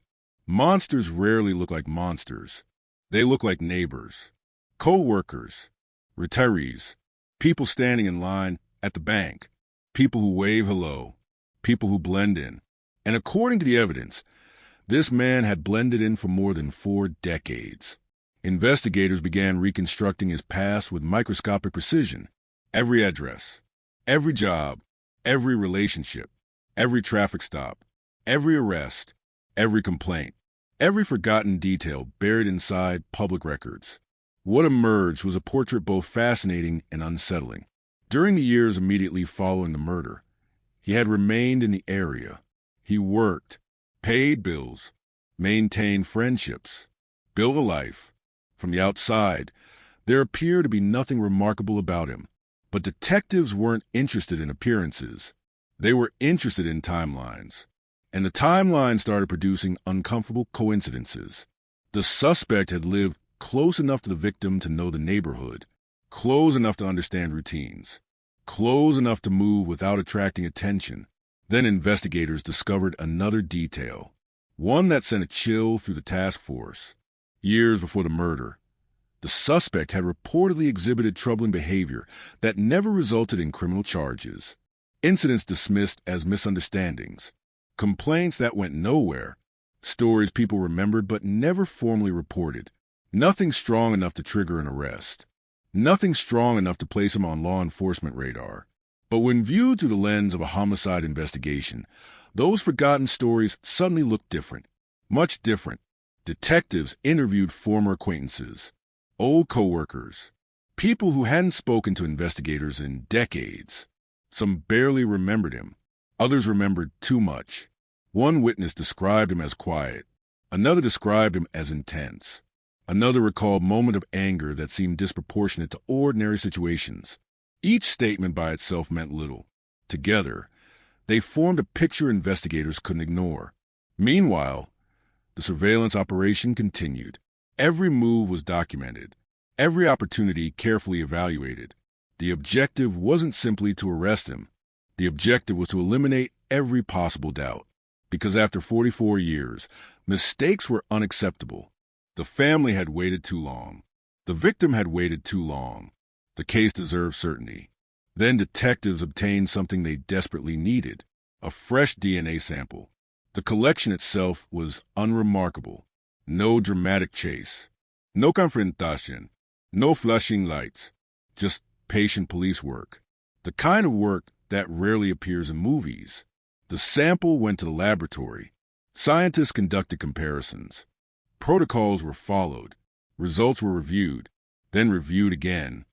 Monsters rarely look like monsters. They look like neighbors, co-workers, retirees, people standing in line at the bank, people who wave hello, people who blend in. And according to the evidence, this man had blended in for more than 4 decades. Investigators began reconstructing his past with microscopic precision. Every address, every job, every relationship, every traffic stop, every arrest, every complaint, every forgotten detail buried inside public records. What emerged was a portrait both fascinating and unsettling. During the years immediately following the murder, he had remained in the area. He worked, paid bills, maintained friendships, built a life. From the outside, there appeared to be nothing remarkable about him. But detectives weren't interested in appearances. They were interested in timelines, and the timeline started producing uncomfortable coincidences. The suspect had lived close enough to the victim to know the neighborhood, close enough to understand routines, close enough to move without attracting attention. Then investigators discovered another detail, one that sent a chill through the task force. Years before the murder, the suspect had reportedly exhibited troubling behavior that never resulted in criminal charges. Incidents dismissed as misunderstandings, complaints that went nowhere, stories people remembered but never formally reported. Nothing strong enough to trigger an arrest. Nothing strong enough to place him on law enforcement radar. But when viewed through the lens of a homicide investigation, those forgotten stories suddenly looked different. Much different. Detectives interviewed former acquaintances, old coworkers, people who hadn't spoken to investigators in decades. Some barely remembered him. Others remembered too much. One witness described him as quiet. Another described him as intense. Another recalled moments of anger that seemed disproportionate to ordinary situations. Each statement by itself meant little. Together, they formed a picture investigators couldn't ignore. Meanwhile, the surveillance operation continued. Every move was documented. Every opportunity carefully evaluated. The objective wasn't simply to arrest him. The objective was to eliminate every possible doubt. Because after 44 years, mistakes were unacceptable. The family had waited too long. The victim had waited too long. The case deserved certainty. Then detectives obtained something they desperately needed, a fresh DNA sample. The collection itself was unremarkable. No dramatic chase. No confrontation. No flashing lights. Just patient police work. The kind of work that rarely appears in movies. The sample went to the laboratory. Scientists conducted comparisons. Protocols were followed. Results were reviewed, then reviewed again.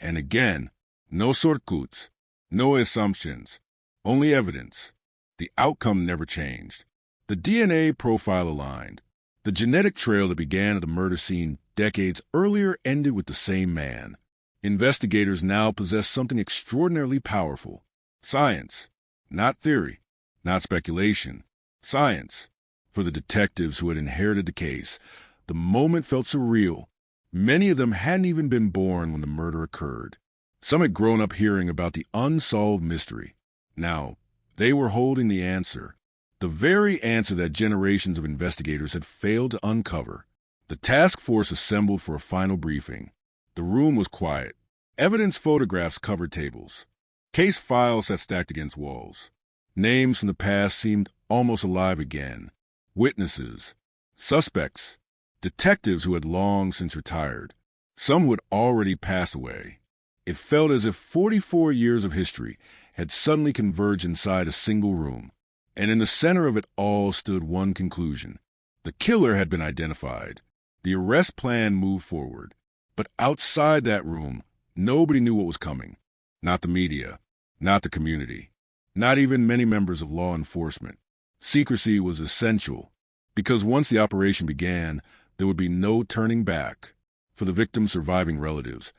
And again. No shortcuts. No assumptions. Only evidence. The outcome never changed. The DNA profile aligned. The genetic trail that began at the murder scene decades earlier ended with the same man. Investigators now possessed something extraordinarily powerful. Science. Not theory. Not speculation. Science. For the detectives who had inherited the case, the moment felt surreal. Many of them hadn't even been born when the murder occurred. Some had grown up hearing about the unsolved mystery. Now, they were holding the answer. The very answer that generations of investigators had failed to uncover. The task force assembled for a final briefing. The room was quiet. Evidence photographs covered tables. Case files sat stacked against walls. Names from the past seemed almost alive again. Witnesses, suspects, detectives who had long since retired, some who had already passed away. It felt as if 44 years of history had suddenly converged inside a single room, and in the center of it all stood one conclusion. The killer had been identified. The arrest plan moved forward. But outside that room, nobody knew what was coming. Not the media, not the community, not even many members of law enforcement. Secrecy was essential, because once the operation began, there would be no turning back. For the victim's surviving relatives,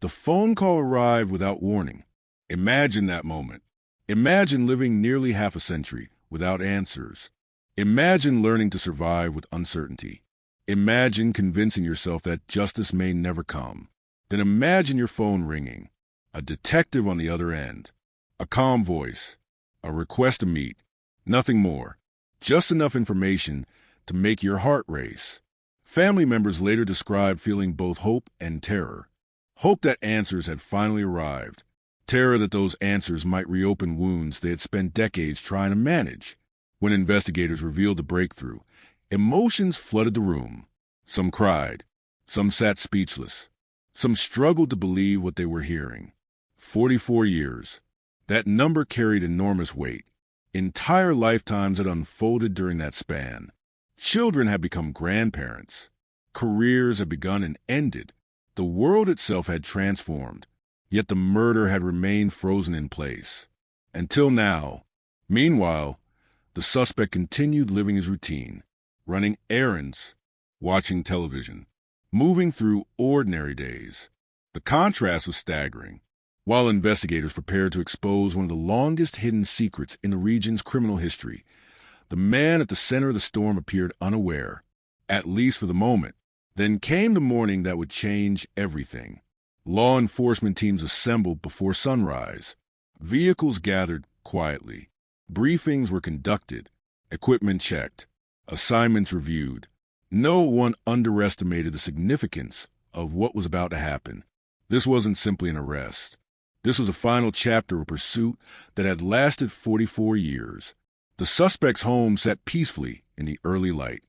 the phone call arrived without warning. Imagine that moment. Imagine living nearly half a century without answers. Imagine learning to survive with uncertainty. Imagine convincing yourself that justice may never come. Then imagine your phone ringing, a detective on the other end, a calm voice, a request to meet. Nothing more, just enough information to make your heart race. Family members later described feeling both hope and terror. Hope that answers had finally arrived. Terror that those answers might reopen wounds they had spent decades trying to manage. When investigators revealed the breakthrough, emotions flooded the room. Some cried. Some sat speechless. Some struggled to believe what they were hearing. 44 years. That number carried enormous weight. Entire lifetimes had unfolded during that span. Children had become grandparents. Careers had begun and ended. The world itself had transformed, yet the murder had remained frozen in place. Until now. Meanwhile, the suspect continued living his routine, running errands, watching television, moving through ordinary days. The contrast was staggering. while investigators prepared to expose one of the longest hidden secrets in the region's criminal history. The man at the center of the storm appeared unaware, at least for the moment. Then came the morning that would change everything. Law enforcement teams assembled before sunrise. Vehicles gathered quietly. Briefings were conducted. Equipment checked. Assignments reviewed. No one underestimated the significance of what was about to happen. This wasn't simply an arrest. This was a final chapter of a pursuit that had lasted 44 years. The suspect's home sat peacefully in the early light.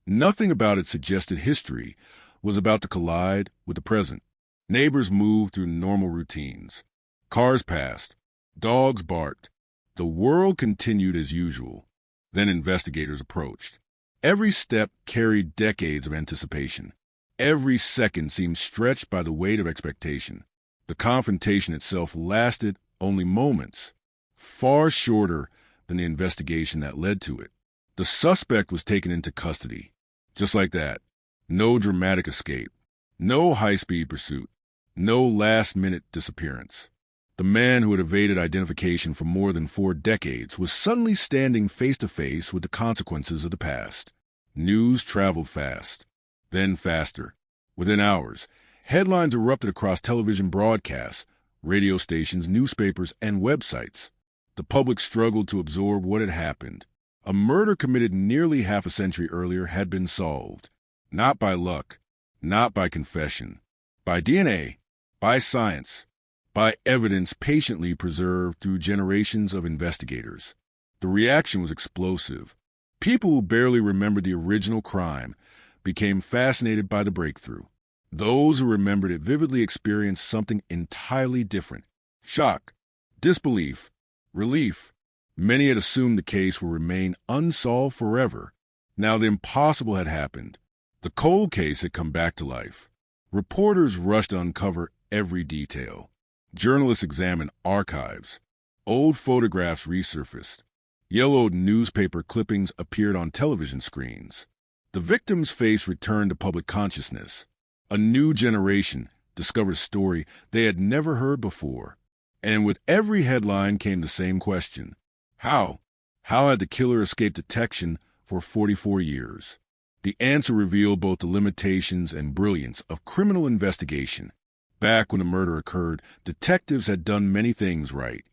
Nothing about it suggested history was about to collide with the present. Neighbors moved through normal routines. Cars passed. Dogs barked. The world continued as usual. Then investigators approached. Every step carried decades of anticipation. Every second seemed stretched by the weight of expectation. The confrontation itself lasted only moments, far shorter than the investigation that led to it. The suspect was taken into custody. Just like that. No dramatic escape. No high-speed pursuit. No last-minute disappearance. The man who had evaded identification for more than 4 decades was suddenly standing face-to-face with the consequences of the past. News traveled fast, then faster. Within hours, headlines erupted across television broadcasts, radio stations, newspapers, and websites. The public struggled to absorb what had happened. A murder committed nearly half a century earlier had been solved. Not by luck, not by confession, by DNA, by science, by evidence patiently preserved through generations of investigators. The reaction was explosive. People who barely remembered the original crime became fascinated by the breakthrough. Those who remembered it vividly experienced something entirely different. Shock, disbelief, relief. Many had assumed the case would remain unsolved forever. Now the impossible had happened. The cold case had come back to life. Reporters rushed to uncover every detail. Journalists examined archives. Old photographs resurfaced. Yellowed newspaper clippings appeared on television screens. The victim's face returned to public consciousness. A new generation discovered a story they had never heard before. And with every headline came the same question. How? How had the killer escaped detection for 44 years? The answer revealed both the limitations and brilliance of criminal investigation. Back when the murder occurred, detectives had done many things right.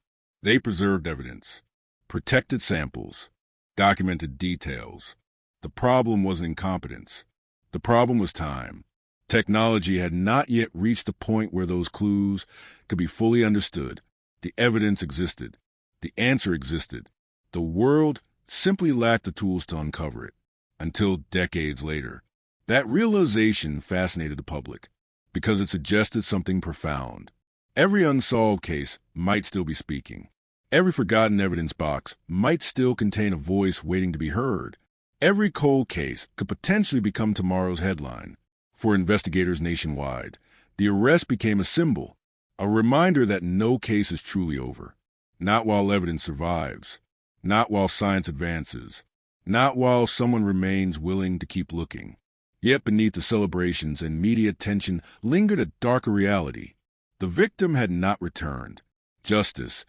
They preserved evidence, protected samples, documented details. The problem wasn't incompetence. The problem was time. Technology had not yet reached the point where those clues could be fully understood. The evidence existed. The answer existed. The world simply lacked the tools to uncover it. Until decades later. That realization fascinated the public because it suggested something profound. Every unsolved case might still be speaking. Every forgotten evidence box might still contain a voice waiting to be heard. Every cold case could potentially become tomorrow's headline. For investigators nationwide, the arrest became a symbol, a reminder that no case is truly over. Not while evidence survives. Not while science advances. Not while someone remains willing to keep looking. Yet beneath the celebrations and media attention lingered a darker reality. The victim had not returned. Justice,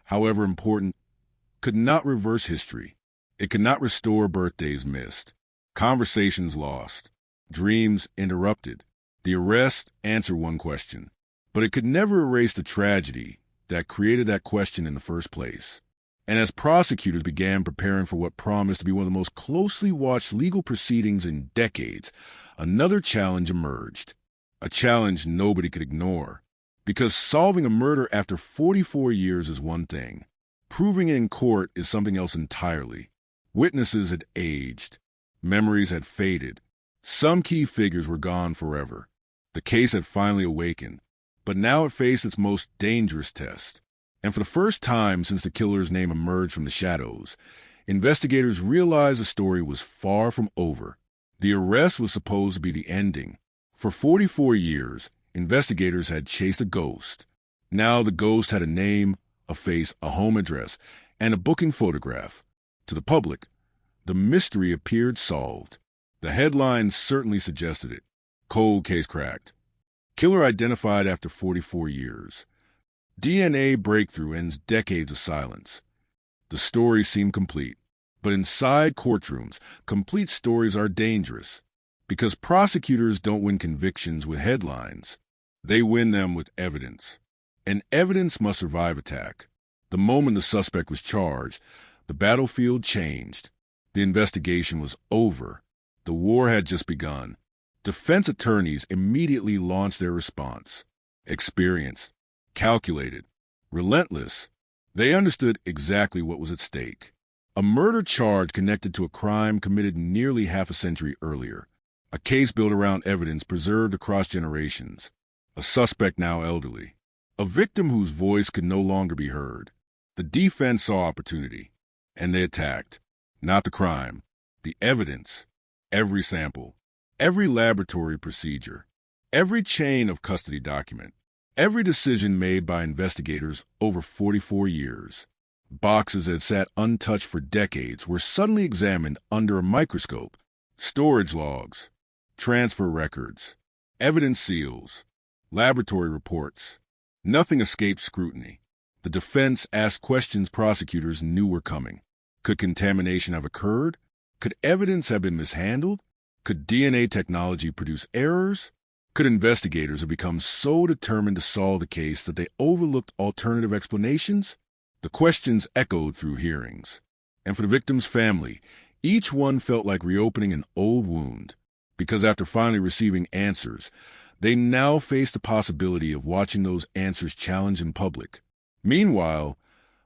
however important, could not reverse history. It could not restore birthdays missed, conversations lost, dreams interrupted. The arrest answered one question, but it could never erase the tragedy that created that question in the first place. And as prosecutors began preparing for what promised to be one of the most closely watched legal proceedings in decades, another challenge emerged. A challenge nobody could ignore. Because solving a murder after 44 years is one thing. Proving it in court is something else entirely. Witnesses had aged. Memories had faded. Some key figures were gone forever. The case had finally awakened. But now it faced its most dangerous test. And for the first time since the killer's name emerged from the shadows, investigators realized the story was far from over. The arrest was supposed to be the ending. For 44 years, investigators had chased a ghost. Now the ghost had a name, a face, a home address, and a booking photograph. To the public, the mystery appeared solved. The headlines certainly suggested it. Cold case cracked. Killer identified after 44 years. DNA breakthrough ends decades of silence. The story seemed complete. But inside courtrooms, complete stories are dangerous because prosecutors don't win convictions with headlines. They win them with evidence. And evidence must survive attack. The moment the suspect was charged, the battlefield changed. The investigation was over. The war had just begun. Defense attorneys immediately launched their response. Experienced, calculated, relentless. They understood exactly what was at stake. A murder charge connected to a crime committed nearly half a century earlier. A case built around evidence preserved across generations. A suspect now elderly. A victim whose voice could no longer be heard. The defense saw opportunity, and they attacked. Not the crime, the evidence. Every sample, every laboratory procedure, every chain of custody document, every decision made by investigators over 44 years. Boxes that had sat untouched for decades were suddenly examined under a microscope. Storage logs, transfer records, evidence seals, laboratory reports. Nothing escaped scrutiny. The defense asked questions prosecutors knew were coming. Could contamination have occurred? Could evidence have been mishandled? Could DNA technology produce errors? Could investigators have become so determined to solve the case that they overlooked alternative explanations? The questions echoed through hearings. And for the victim's family, each one felt like reopening an old wound, because after finally receiving answers, they now faced the possibility of watching those answers challenged in public. Meanwhile,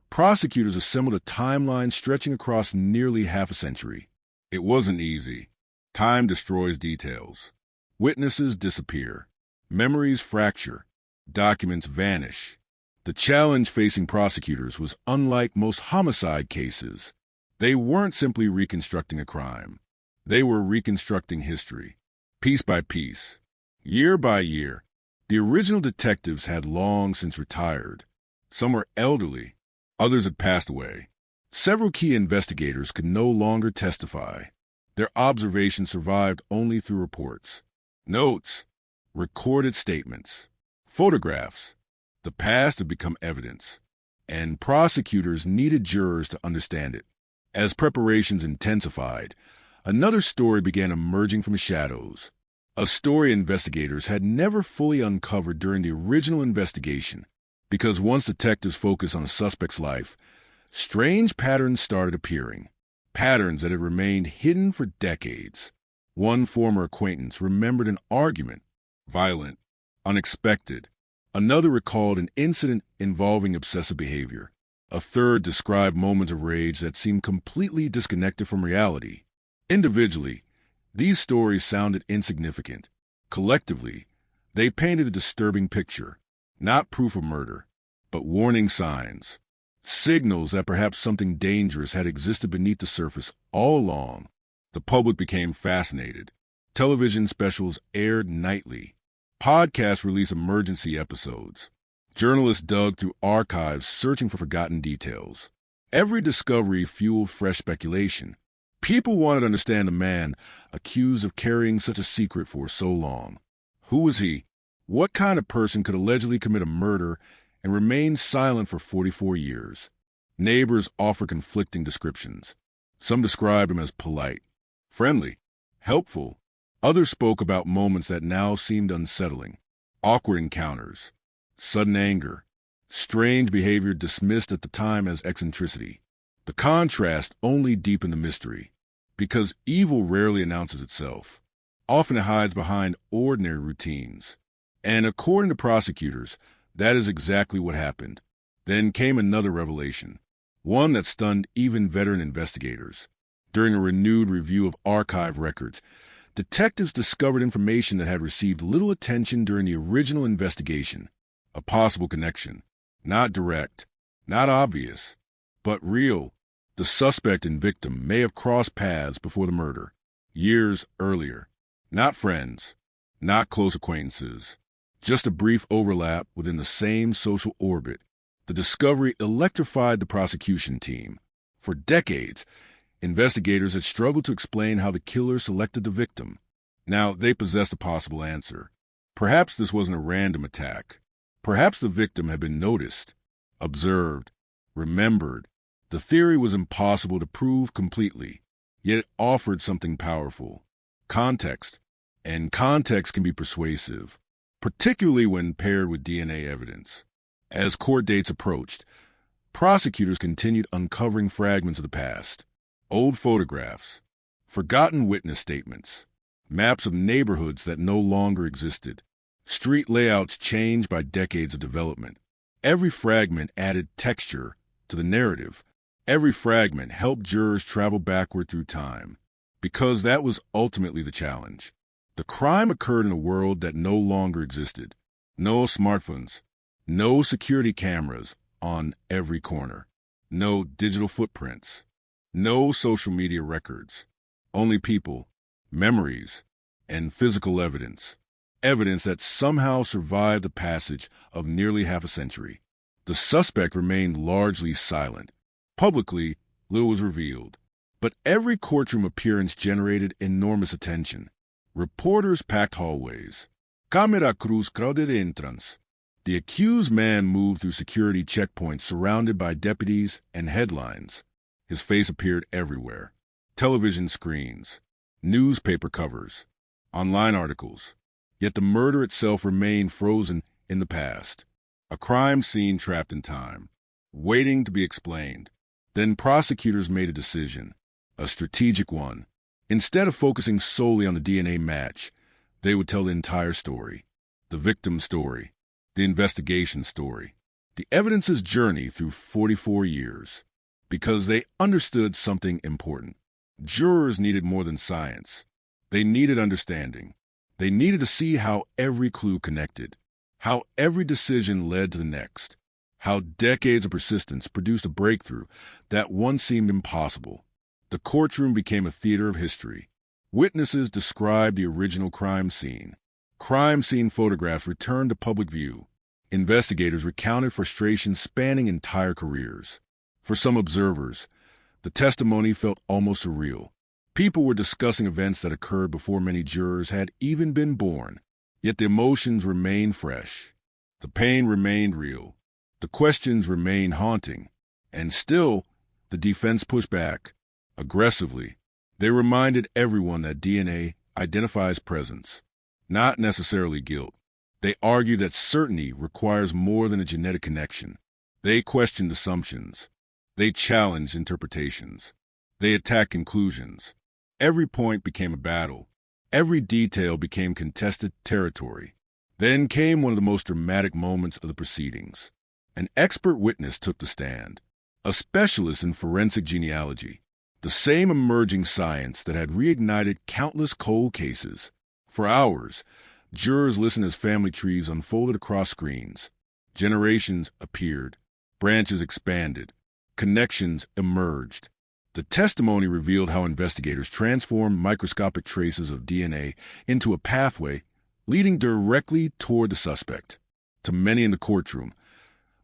prosecutors assembled a timeline stretching across nearly half a century. It wasn't easy. Time destroys details. Witnesses disappear. Memories fracture. Documents vanish. The challenge facing prosecutors was unlike most homicide cases. They weren't simply reconstructing a crime. They were reconstructing history, piece by piece, year by year. The original detectives had long since retired. Some were elderly. Others had passed away. Several key investigators could no longer testify. Their observations survived only through reports, notes, recorded statements, photographs. The past had become evidence, and prosecutors needed jurors to understand it. As preparations intensified, another story began emerging from the shadows, a story investigators had never fully uncovered during the original investigation, because once detectives focused on a suspect's life, strange patterns started appearing, patterns that had remained hidden for decades. One former acquaintance remembered an argument, violent, unexpected. Another recalled an incident involving obsessive behavior. A third described moments of rage that seemed completely disconnected from reality. Individually, these stories sounded insignificant. Collectively, they painted a disturbing picture, not proof of murder, but warning signs, signals that perhaps something dangerous had existed beneath the surface all along. The public became fascinated. Television specials aired nightly. Podcasts released emergency episodes. Journalists dug through archives searching for forgotten details. Every discovery fueled fresh speculation. People wanted to understand the man accused of carrying such a secret for so long. Who was he? What kind of person could allegedly commit a murder and remain silent for 44 years? Neighbors offered conflicting descriptions. Some described him as polite, friendly, helpful. Others spoke about moments that now seemed unsettling, awkward encounters, sudden anger, strange behavior dismissed at the time as eccentricity. The contrast only deepened the mystery, because evil rarely announces itself. Often it hides behind ordinary routines. And according to prosecutors, that is exactly what happened. Then came another revelation, one that stunned even veteran investigators. During a renewed review of archive records, detectives discovered information that had received little attention during the original investigation. A possible connection. Not direct, not obvious, but real. The suspect and victim may have crossed paths before the murder, years earlier. Not friends, not close acquaintances, just a brief overlap within the same social orbit. The discovery electrified the prosecution team. For decades, investigators had struggled to explain how the killer selected the victim. Now they possessed a possible answer. Perhaps this wasn't a random attack. Perhaps the victim had been noticed, observed, remembered. The theory was impossible to prove completely, yet it offered something powerful: context. And context can be persuasive, particularly when paired with DNA evidence. As court dates approached, prosecutors continued uncovering fragments of the past: old photographs, forgotten witness statements, maps of neighborhoods that no longer existed, street layouts changed by decades of development. Every fragment added texture to the narrative. Every fragment helped jurors travel backward through time, because that was ultimately the challenge. The crime occurred in a world that no longer existed. No smartphones, no security cameras on every corner, no digital footprints, no social media records, only people, memories, and physical evidence. Evidence that somehow survived the passage of nearly half a century. The suspect remained largely silent. Publicly, little was revealed, but every courtroom appearance generated enormous attention. Reporters packed hallways. Camera cruz crowded entrance. The accused man moved through security checkpoints surrounded by deputies and headlines. His face appeared everywhere: television screens, newspaper covers, online articles. Yet the murder itself remained frozen in the past, a crime scene trapped in time, waiting to be explained. Then prosecutors made a decision, a strategic one. Instead of focusing solely on the DNA match, they would tell the entire story: the victim's story, the investigation story, the evidence's journey through 44 years. Because they understood something important. Jurors needed more than science. They needed understanding. They needed to see how every clue connected, how every decision led to the next, how decades of persistence produced a breakthrough that once seemed impossible. The courtroom became a theater of history. Witnesses described the original crime scene. Crime scene photographs returned to public view. Investigators recounted frustrations spanning entire careers. For some observers, the testimony felt almost surreal. People were discussing events that occurred before many jurors had even been born. Yet the emotions remained fresh. The pain remained real. The questions remained haunting. And still, the defense pushed back. Aggressively, they reminded everyone that DNA identifies presence, not necessarily guilt. They argued that certainty requires more than a genetic connection. They questioned assumptions. They challenged interpretations. They attacked conclusions. Every point became a battle. Every detail became contested territory. Then came one of the most dramatic moments of the proceedings. An expert witness took the stand, a specialist in forensic genealogy, the same emerging science that had reignited countless cold cases. For hours, jurors listened as family trees unfolded across screens. Generations appeared, branches expanded, connections emerged. The testimony revealed how investigators transformed microscopic traces of DNA into a pathway leading directly toward the suspect. To many in the courtroom,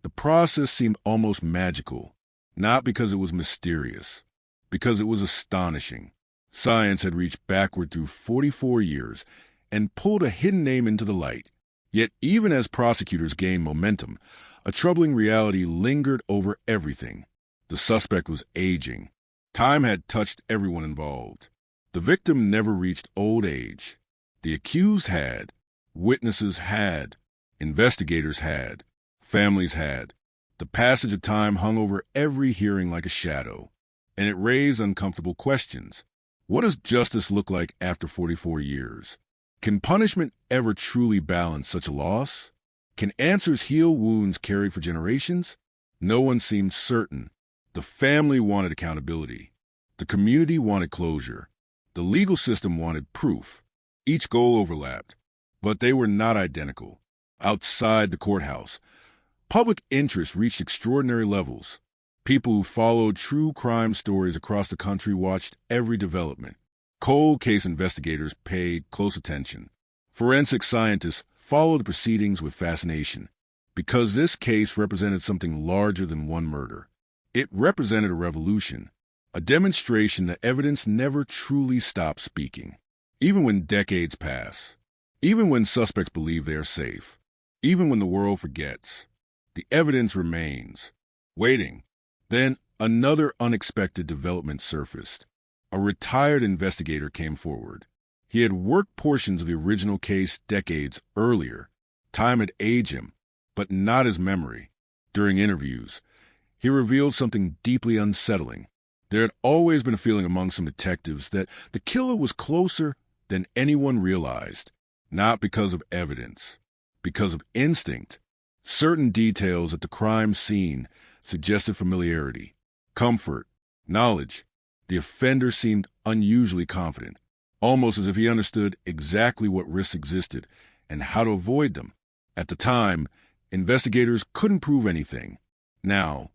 the process seemed almost magical, not because it was mysterious, because it was astonishing. Science had reached backward through 44 years and pulled a hidden name into the light. Yet even as prosecutors gained momentum, a troubling reality lingered over everything. The suspect was aging. Time had touched everyone involved. The victim never reached old age. The accused had. Witnesses had. Investigators had. Families had. The passage of time hung over every hearing like a shadow, and it raised uncomfortable questions. What does justice look like after 44 years? Can punishment ever truly balance such a loss? Can answers heal wounds carried for generations? No one seemed certain. The family wanted accountability. The community wanted closure. The legal system wanted proof. Each goal overlapped, but they were not identical. Outside the courthouse, public interest reached extraordinary levels. People who followed true crime stories across the country watched every development. Cold case investigators paid close attention. Forensic scientists followed the proceedings with fascination, because this case represented something larger than one murder. It represented a revolution, a demonstration that evidence never truly stops speaking. Even when decades pass, even when suspects believe they are safe, Even when the world forgets, the evidence remains, waiting. Then another unexpected development surfaced. A retired investigator came forward. He had worked portions of the original case decades earlier. Time had aged him, but not his memory. During interviews, he revealed something deeply unsettling. There had always been a feeling among some detectives that the killer was closer than anyone realized, not because of evidence, because of instinct. Certain details at the crime scene suggested familiarity, comfort, knowledge. The offender seemed unusually confident, almost as if he understood exactly what risks existed and how to avoid them. At the time, investigators couldn't prove anything. Now,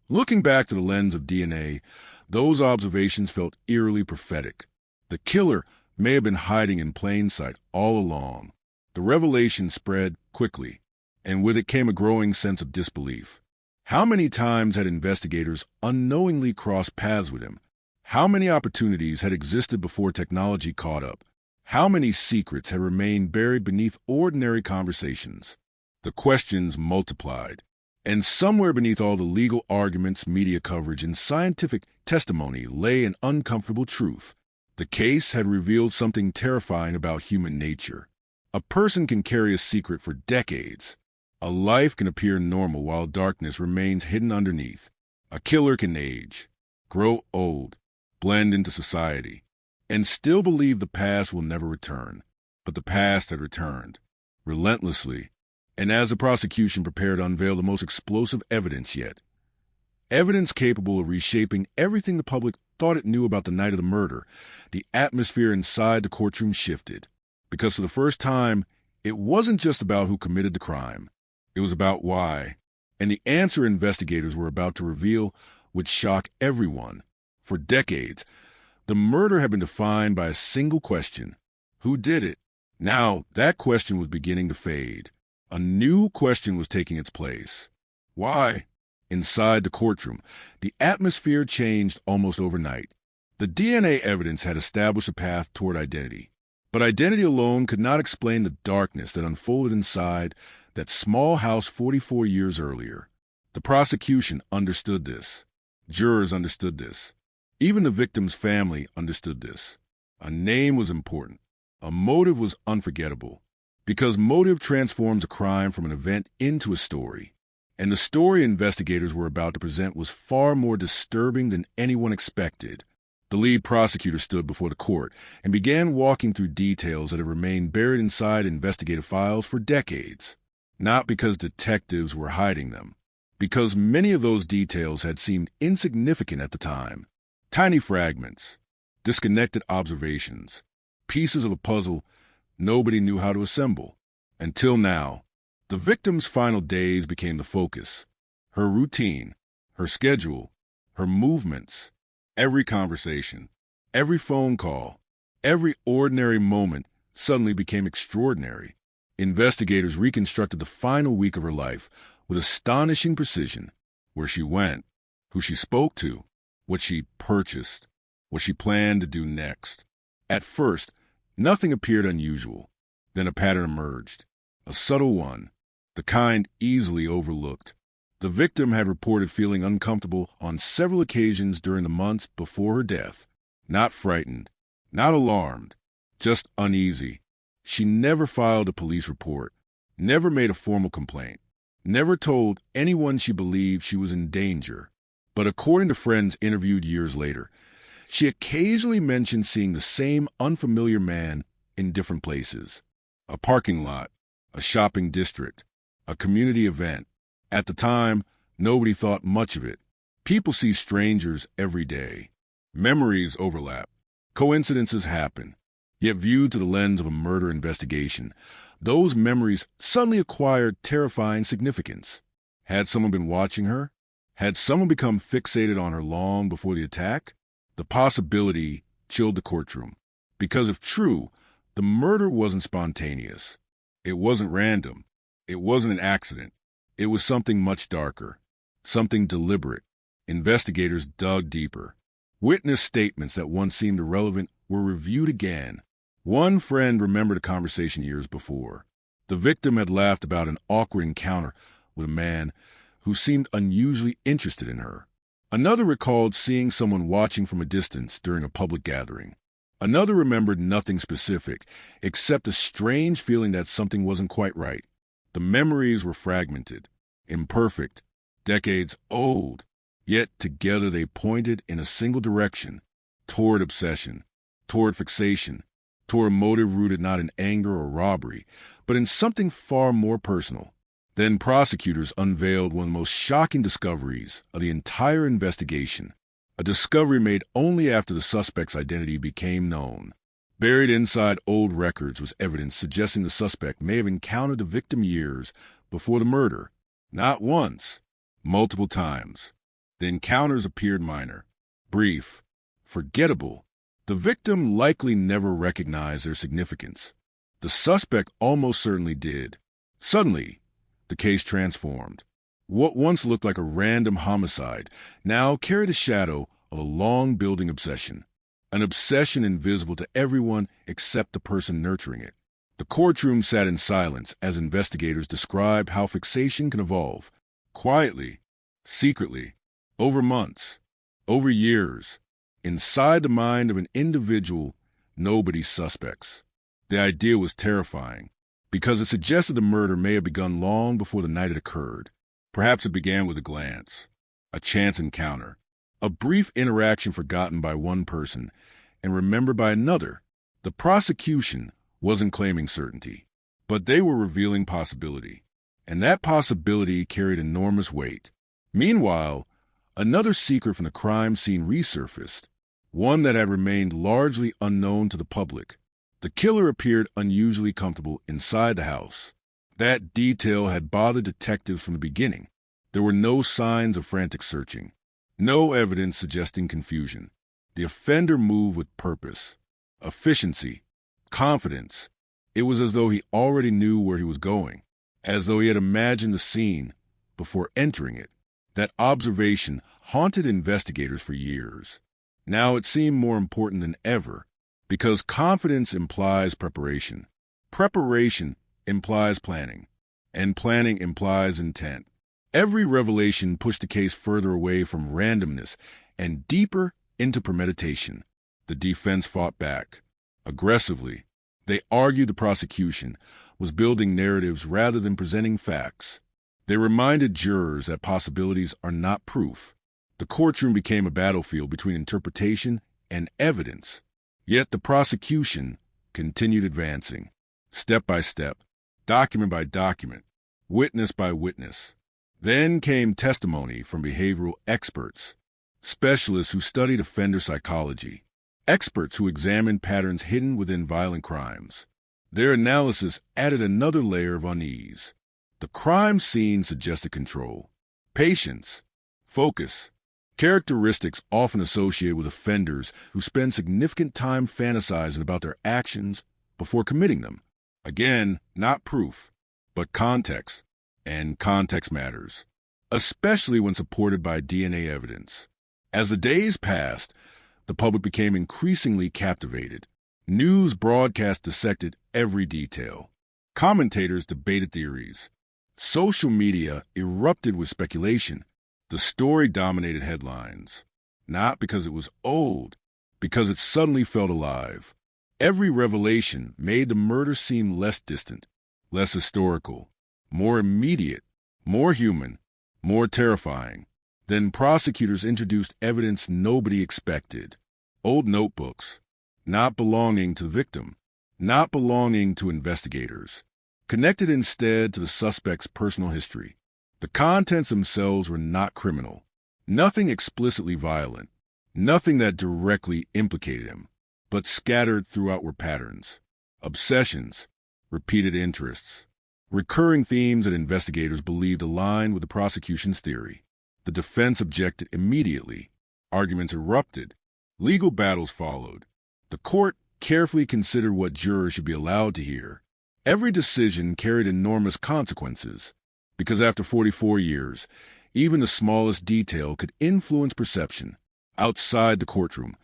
looking back to the lens of DNA, those observations felt eerily prophetic. The killer may have been hiding in plain sight all along. The revelation spread quickly, and with it came a growing sense of disbelief. How many times had investigators unknowingly crossed paths with him? How many opportunities had existed before technology caught up? How many secrets had remained buried beneath ordinary conversations? The questions multiplied. And somewhere beneath all the legal arguments, media coverage, and scientific testimony lay an uncomfortable truth. The case had revealed something terrifying about human nature. A person can carry a secret for decades. A life can appear normal while darkness remains hidden underneath. A killer can age, grow old, blend into society, and still believe the past will never return. But the past had returned, relentlessly, and as the prosecution prepared to unveil the most explosive evidence yet. Evidence capable of reshaping everything the public thought it knew about the night of the murder, the atmosphere inside the courtroom shifted. Because for the first time, it wasn't just about who committed the crime. It was about why. And the answer investigators were about to reveal would shock everyone. For decades, the murder had been defined by a single question: who did it? Now, that question was beginning to fade. A new question was taking its place. Why? Inside the courtroom, the atmosphere changed almost overnight. The DNA evidence had established a path toward identity. But identity alone could not explain the darkness that unfolded inside that small house 44 years earlier. The prosecution understood this. Jurors understood this. Even the victim's family understood this. A name was important. A motive was unforgettable. Because motive transforms a crime from an event into a story. And the story investigators were about to present was far more disturbing than anyone expected. The lead prosecutor stood before the court and began walking through details that had remained buried inside investigative files for decades. Not because detectives were hiding them, because many of those details had seemed insignificant at the time. Tiny fragments, disconnected observations, pieces of a puzzle nobody knew how to assemble. Until now, the victim's final days became the focus. Her routine, her schedule, her movements, every conversation, every phone call, every ordinary moment suddenly became extraordinary. Investigators reconstructed the final week of her life with astonishing precision: where she went, who she spoke to, what she purchased, what she planned to do next. At first, nothing appeared unusual. Then a pattern emerged, a subtle one, the kind easily overlooked. The victim had reported feeling uncomfortable on several occasions during the months before her death. Not frightened, not alarmed, just uneasy. She never filed a police report, never made a formal complaint, never told anyone she believed she was in danger. But according to friends interviewed years later, she occasionally mentioned seeing the same unfamiliar man in different places: a parking lot, a shopping district, a community event. At the time, nobody thought much of it. People see strangers every day. Memories overlap. Coincidences happen. Yet viewed through the lens of a murder investigation, those memories suddenly acquired terrifying significance. Had someone been watching her? Had someone become fixated on her long before the attack? The possibility chilled the courtroom. Because if true, the murder wasn't spontaneous. It wasn't random. It wasn't an accident. It was something much darker, something deliberate. Investigators dug deeper. Witness statements that once seemed irrelevant were reviewed again. One friend remembered a conversation years before. The victim had laughed about an awkward encounter with a man who seemed unusually interested in her. Another recalled seeing someone watching from a distance during a public gathering. Another remembered nothing specific, except a strange feeling that something wasn't quite right. The memories were fragmented, imperfect, decades old, yet together they pointed in a single direction, toward obsession, toward fixation, toward a motive rooted not in anger or robbery, but in something far more personal. Then prosecutors unveiled one of the most shocking discoveries of the entire investigation, a discovery made only after the suspect's identity became known. Buried inside old records was evidence suggesting the suspect may have encountered the victim years before the murder, not once, multiple times. The encounters appeared minor, brief, forgettable. The victim likely never recognized their significance. The suspect almost certainly did. Suddenly, the case transformed. What once looked like a random homicide now carried a shadow of a long-building obsession, an obsession invisible to everyone except the person nurturing it. The courtroom sat in silence as investigators described how fixation can evolve, quietly, secretly, over months, over years, inside the mind of an individual nobody's suspects. The idea was terrifying, because it suggested the murder may have begun long before the night it occurred. Perhaps it began with a glance, a chance encounter, a brief interaction forgotten by one person and remembered by another. The prosecution wasn't claiming certainty, but they were revealing possibility, and that possibility carried enormous weight. Meanwhile, another secret from the crime scene resurfaced, one that had remained largely unknown to the public. The killer appeared unusually comfortable inside the house. That detail had bothered detectives from the beginning. There were no signs of frantic searching, no evidence suggesting confusion. The offender moved with purpose, efficiency, confidence. It was as though he already knew where he was going, as though he had imagined the scene before entering it. That observation haunted investigators for years. Now it seemed more important than ever, because confidence implies preparation. Preparation implies planning, and planning implies intent. Every revelation pushed the case further away from randomness and deeper into premeditation. The defense fought back, aggressively. They argued the prosecution was building narratives rather than presenting facts. They reminded jurors that possibilities are not proof. The courtroom became a battlefield between interpretation and evidence. Yet the prosecution continued advancing, step by step, document by document, witness by witness. Then came testimony from behavioral experts, specialists who studied offender psychology, experts who examined patterns hidden within violent crimes. Their analysis added another layer of unease. The crime scene suggested control, patience, focus, characteristics often associated with offenders who spend significant time fantasizing about their actions before committing them. Again, not proof, but context, and context matters, especially when supported by DNA evidence. As the days passed, the public became increasingly captivated. News broadcasts dissected every detail. Commentators debated theories. Social media erupted with speculation. The story dominated headlines, not because it was old, because it suddenly felt alive. Every revelation made the murder seem less distant, less historical, more immediate, more human, more terrifying. Then prosecutors introduced evidence nobody expected. Old notebooks, not belonging to the victim, not belonging to investigators, connected instead to the suspect's personal history. The contents themselves were not criminal, nothing explicitly violent, nothing that directly implicated him, but scattered throughout were patterns, obsessions, repeated interests, recurring themes that investigators believed aligned with the prosecution's theory. The defense objected immediately. Arguments erupted. Legal battles followed. The court carefully considered what jurors should be allowed to hear. Every decision carried enormous consequences, because after 44 years, even the smallest detail could influence perception. Outside the courtroom,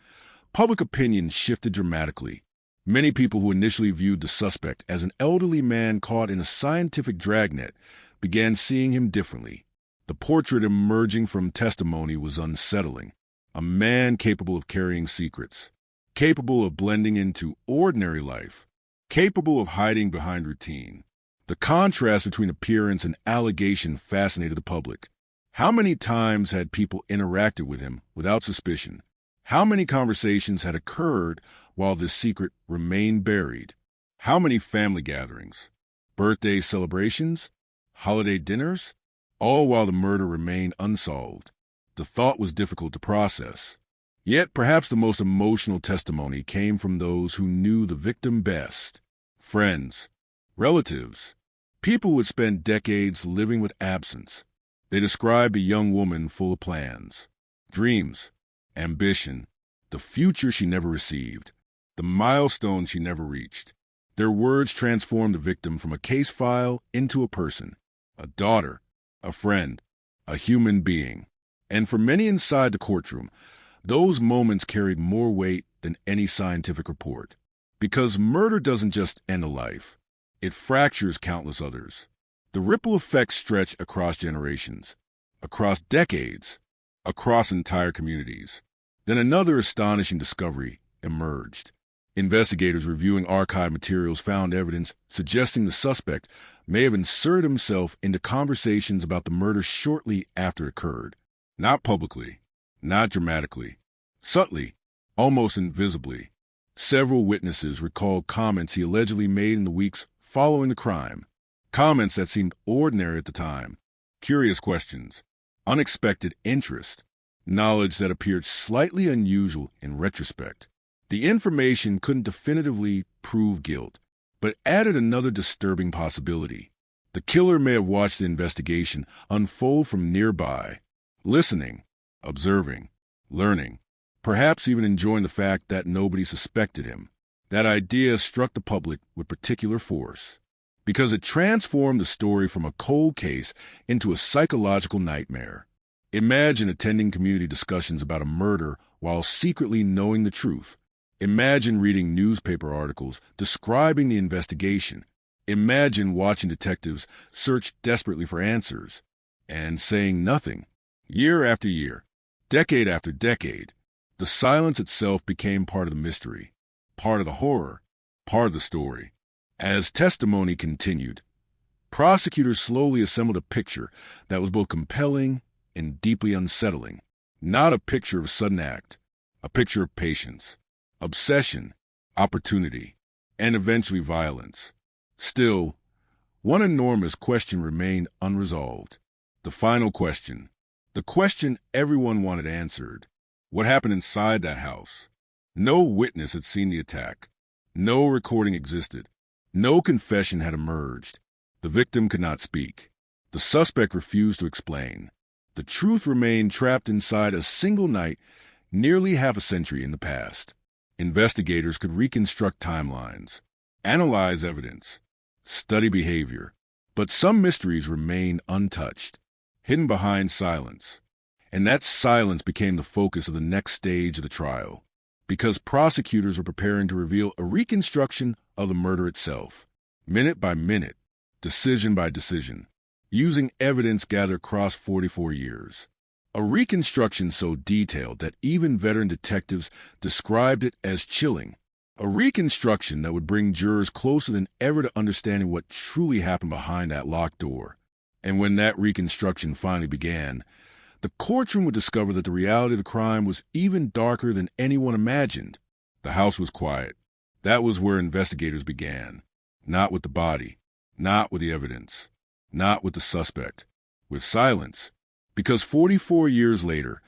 public opinion shifted dramatically. Many people who initially viewed the suspect as an elderly man caught in a scientific dragnet began seeing him differently. The portrait emerging from testimony was unsettling. A man capable of carrying secrets, capable of blending into ordinary life, capable of hiding behind routine. The contrast between appearance and allegation fascinated the public. How many times had people interacted with him without suspicion? How many conversations had occurred while this secret remained buried? How many family gatherings, birthday celebrations, holiday dinners, all while the murder remained unsolved? The thought was difficult to process. Yet perhaps the most emotional testimony came from those who knew the victim best. Friends, relatives, people who had spent decades living with absence. They described a young woman full of plans, dreams, ambition, the future she never received, the milestone she never reached. Their words transformed the victim from a case file into a person, a daughter, a friend, a human being. And for many inside the courtroom, those moments carried more weight than any scientific report. Because murder doesn't just end a life, it fractures countless others. The ripple effects stretch across generations, across decades, across entire communities. Then another astonishing discovery emerged. Investigators reviewing archive materials found evidence suggesting the suspect may have inserted himself into conversations about the murder shortly after it occurred. Not publicly, not dramatically, subtly, almost invisibly. Several witnesses recalled comments he allegedly made in the weeks following the crime. Comments that seemed ordinary at the time. Curious questions, unexpected interest, knowledge that appeared slightly unusual in retrospect. The information couldn't definitively prove guilt, but added another disturbing possibility. The killer may have watched the investigation unfold from nearby, listening, observing, learning, perhaps even enjoying the fact that nobody suspected him. That idea struck the public with particular force, because it transformed the story from a cold case into a psychological nightmare. Imagine attending community discussions about a murder while secretly knowing the truth. Imagine reading newspaper articles describing the investigation. Imagine watching detectives search desperately for answers and saying nothing. Year after year, decade after decade, the silence itself became part of the mystery, part of the horror, part of the story. As testimony continued, prosecutors slowly assembled a picture that was both compelling and deeply unsettling. Not a picture of a sudden act, a picture of patience, obsession, opportunity, and eventually violence. Still, one enormous question remained unresolved. The final question, the question everyone wanted answered. What happened inside that house? No witness had seen the attack. No recording existed. No confession had emerged. The victim could not speak. The suspect refused to explain. The truth remained trapped inside a single night nearly half a century in the past. Investigators could reconstruct timelines, analyze evidence, study behavior, but some mysteries remained untouched, hidden behind silence. And that silence became the focus of the next stage of the trial, because prosecutors were preparing to reveal a reconstruction of the murder itself, minute by minute, decision by decision, using evidence gathered across 44 years. A reconstruction so detailed that even veteran detectives described it as chilling. A reconstruction that would bring jurors closer than ever to understanding what truly happened behind that locked door. And when that reconstruction finally began, the courtroom would discover that the reality of the crime was even darker than anyone imagined. The house was quiet. That was where investigators began. Not with the body, not with the evidence, not with the suspect, with silence. Because 44 years later,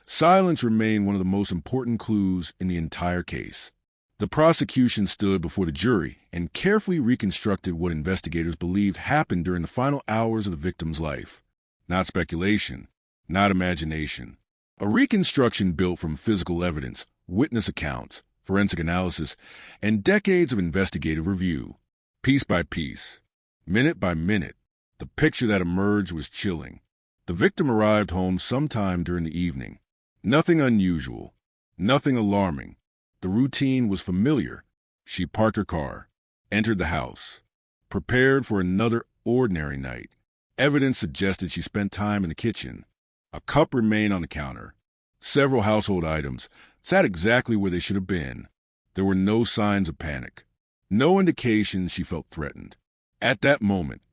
silence remained one of the most important clues in the entire case. The prosecution stood before the jury and carefully reconstructed what investigators believed happened during the final hours of the victim's life. Not speculation, not imagination. A reconstruction built from physical evidence, witness accounts, forensic analysis, and decades of investigative review. Piece by piece, minute by minute, the picture that emerged was chilling. The victim arrived home sometime during the evening. Nothing unusual, nothing alarming. The routine was familiar. She parked her car, entered the house, prepared for another ordinary night. Evidence suggested she spent time in the kitchen. A cup remained on the counter. Several household items sat exactly where they should have been. There were no signs of panic, no indications she felt threatened. At that moment,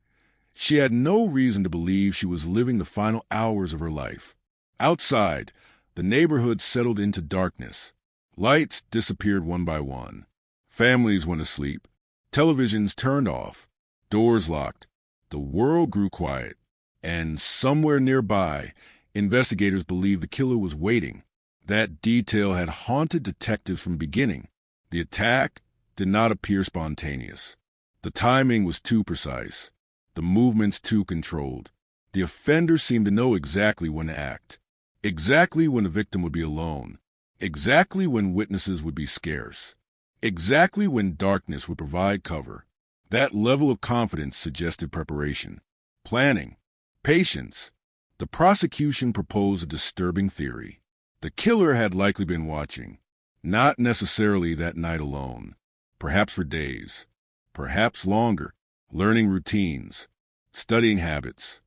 she had no reason to believe she was living the final hours of her life. Outside, the neighborhood settled into darkness. Lights disappeared one by one. Families went to sleep. Televisions turned off. Doors locked. The world grew quiet. And somewhere nearby, investigators believed the killer was waiting. That detail had haunted detectives from the beginning. The attack did not appear spontaneous. The timing was too precise. The movements too controlled. The offender seemed to know exactly when to act. Exactly when the victim would be alone. Exactly when witnesses would be scarce. Exactly when darkness would provide cover. That level of confidence suggested preparation, planning, patience. The prosecution proposed a disturbing theory. The killer had likely been watching, not necessarily that night alone, perhaps for days, perhaps longer, learning routines, studying habits,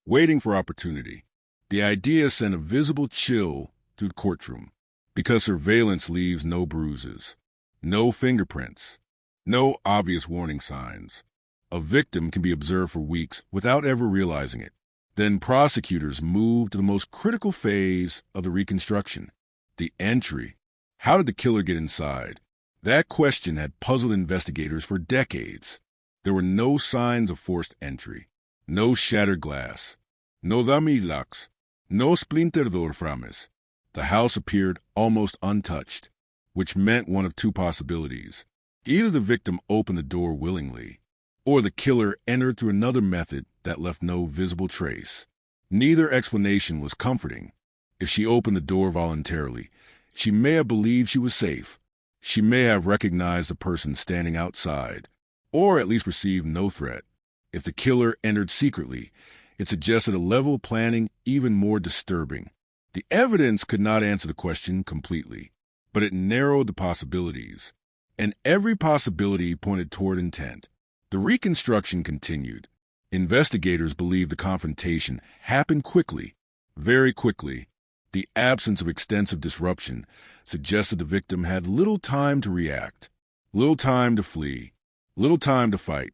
waiting for opportunity. The idea sent a visible chill through the courtroom, because surveillance leaves no bruises, no fingerprints, no obvious warning signs. A victim can be observed for weeks without ever realizing it. Then prosecutors moved to the most critical phase of the reconstruction, the entry. How did the killer get inside? That question had puzzled investigators for decades. There were no signs of forced entry, no shattered glass, no damilaks, no splintered frames. The house appeared almost untouched, which meant one of two possibilities. Either the victim opened the door willingly, or the killer entered through another method that left no visible trace. Neither explanation was comforting. If she opened the door voluntarily, she may have believed she was safe. She may have recognized the person standing outside, or at least received no threat. If the killer entered secretly, it suggested a level of planning even more disturbing. The evidence could not answer the question completely, but it narrowed the possibilities, and every possibility pointed toward intent. The reconstruction continued. Investigators believed the confrontation happened quickly, very quickly. The absence of extensive disruption suggested the victim had little time to react, little time to flee, little time to fight.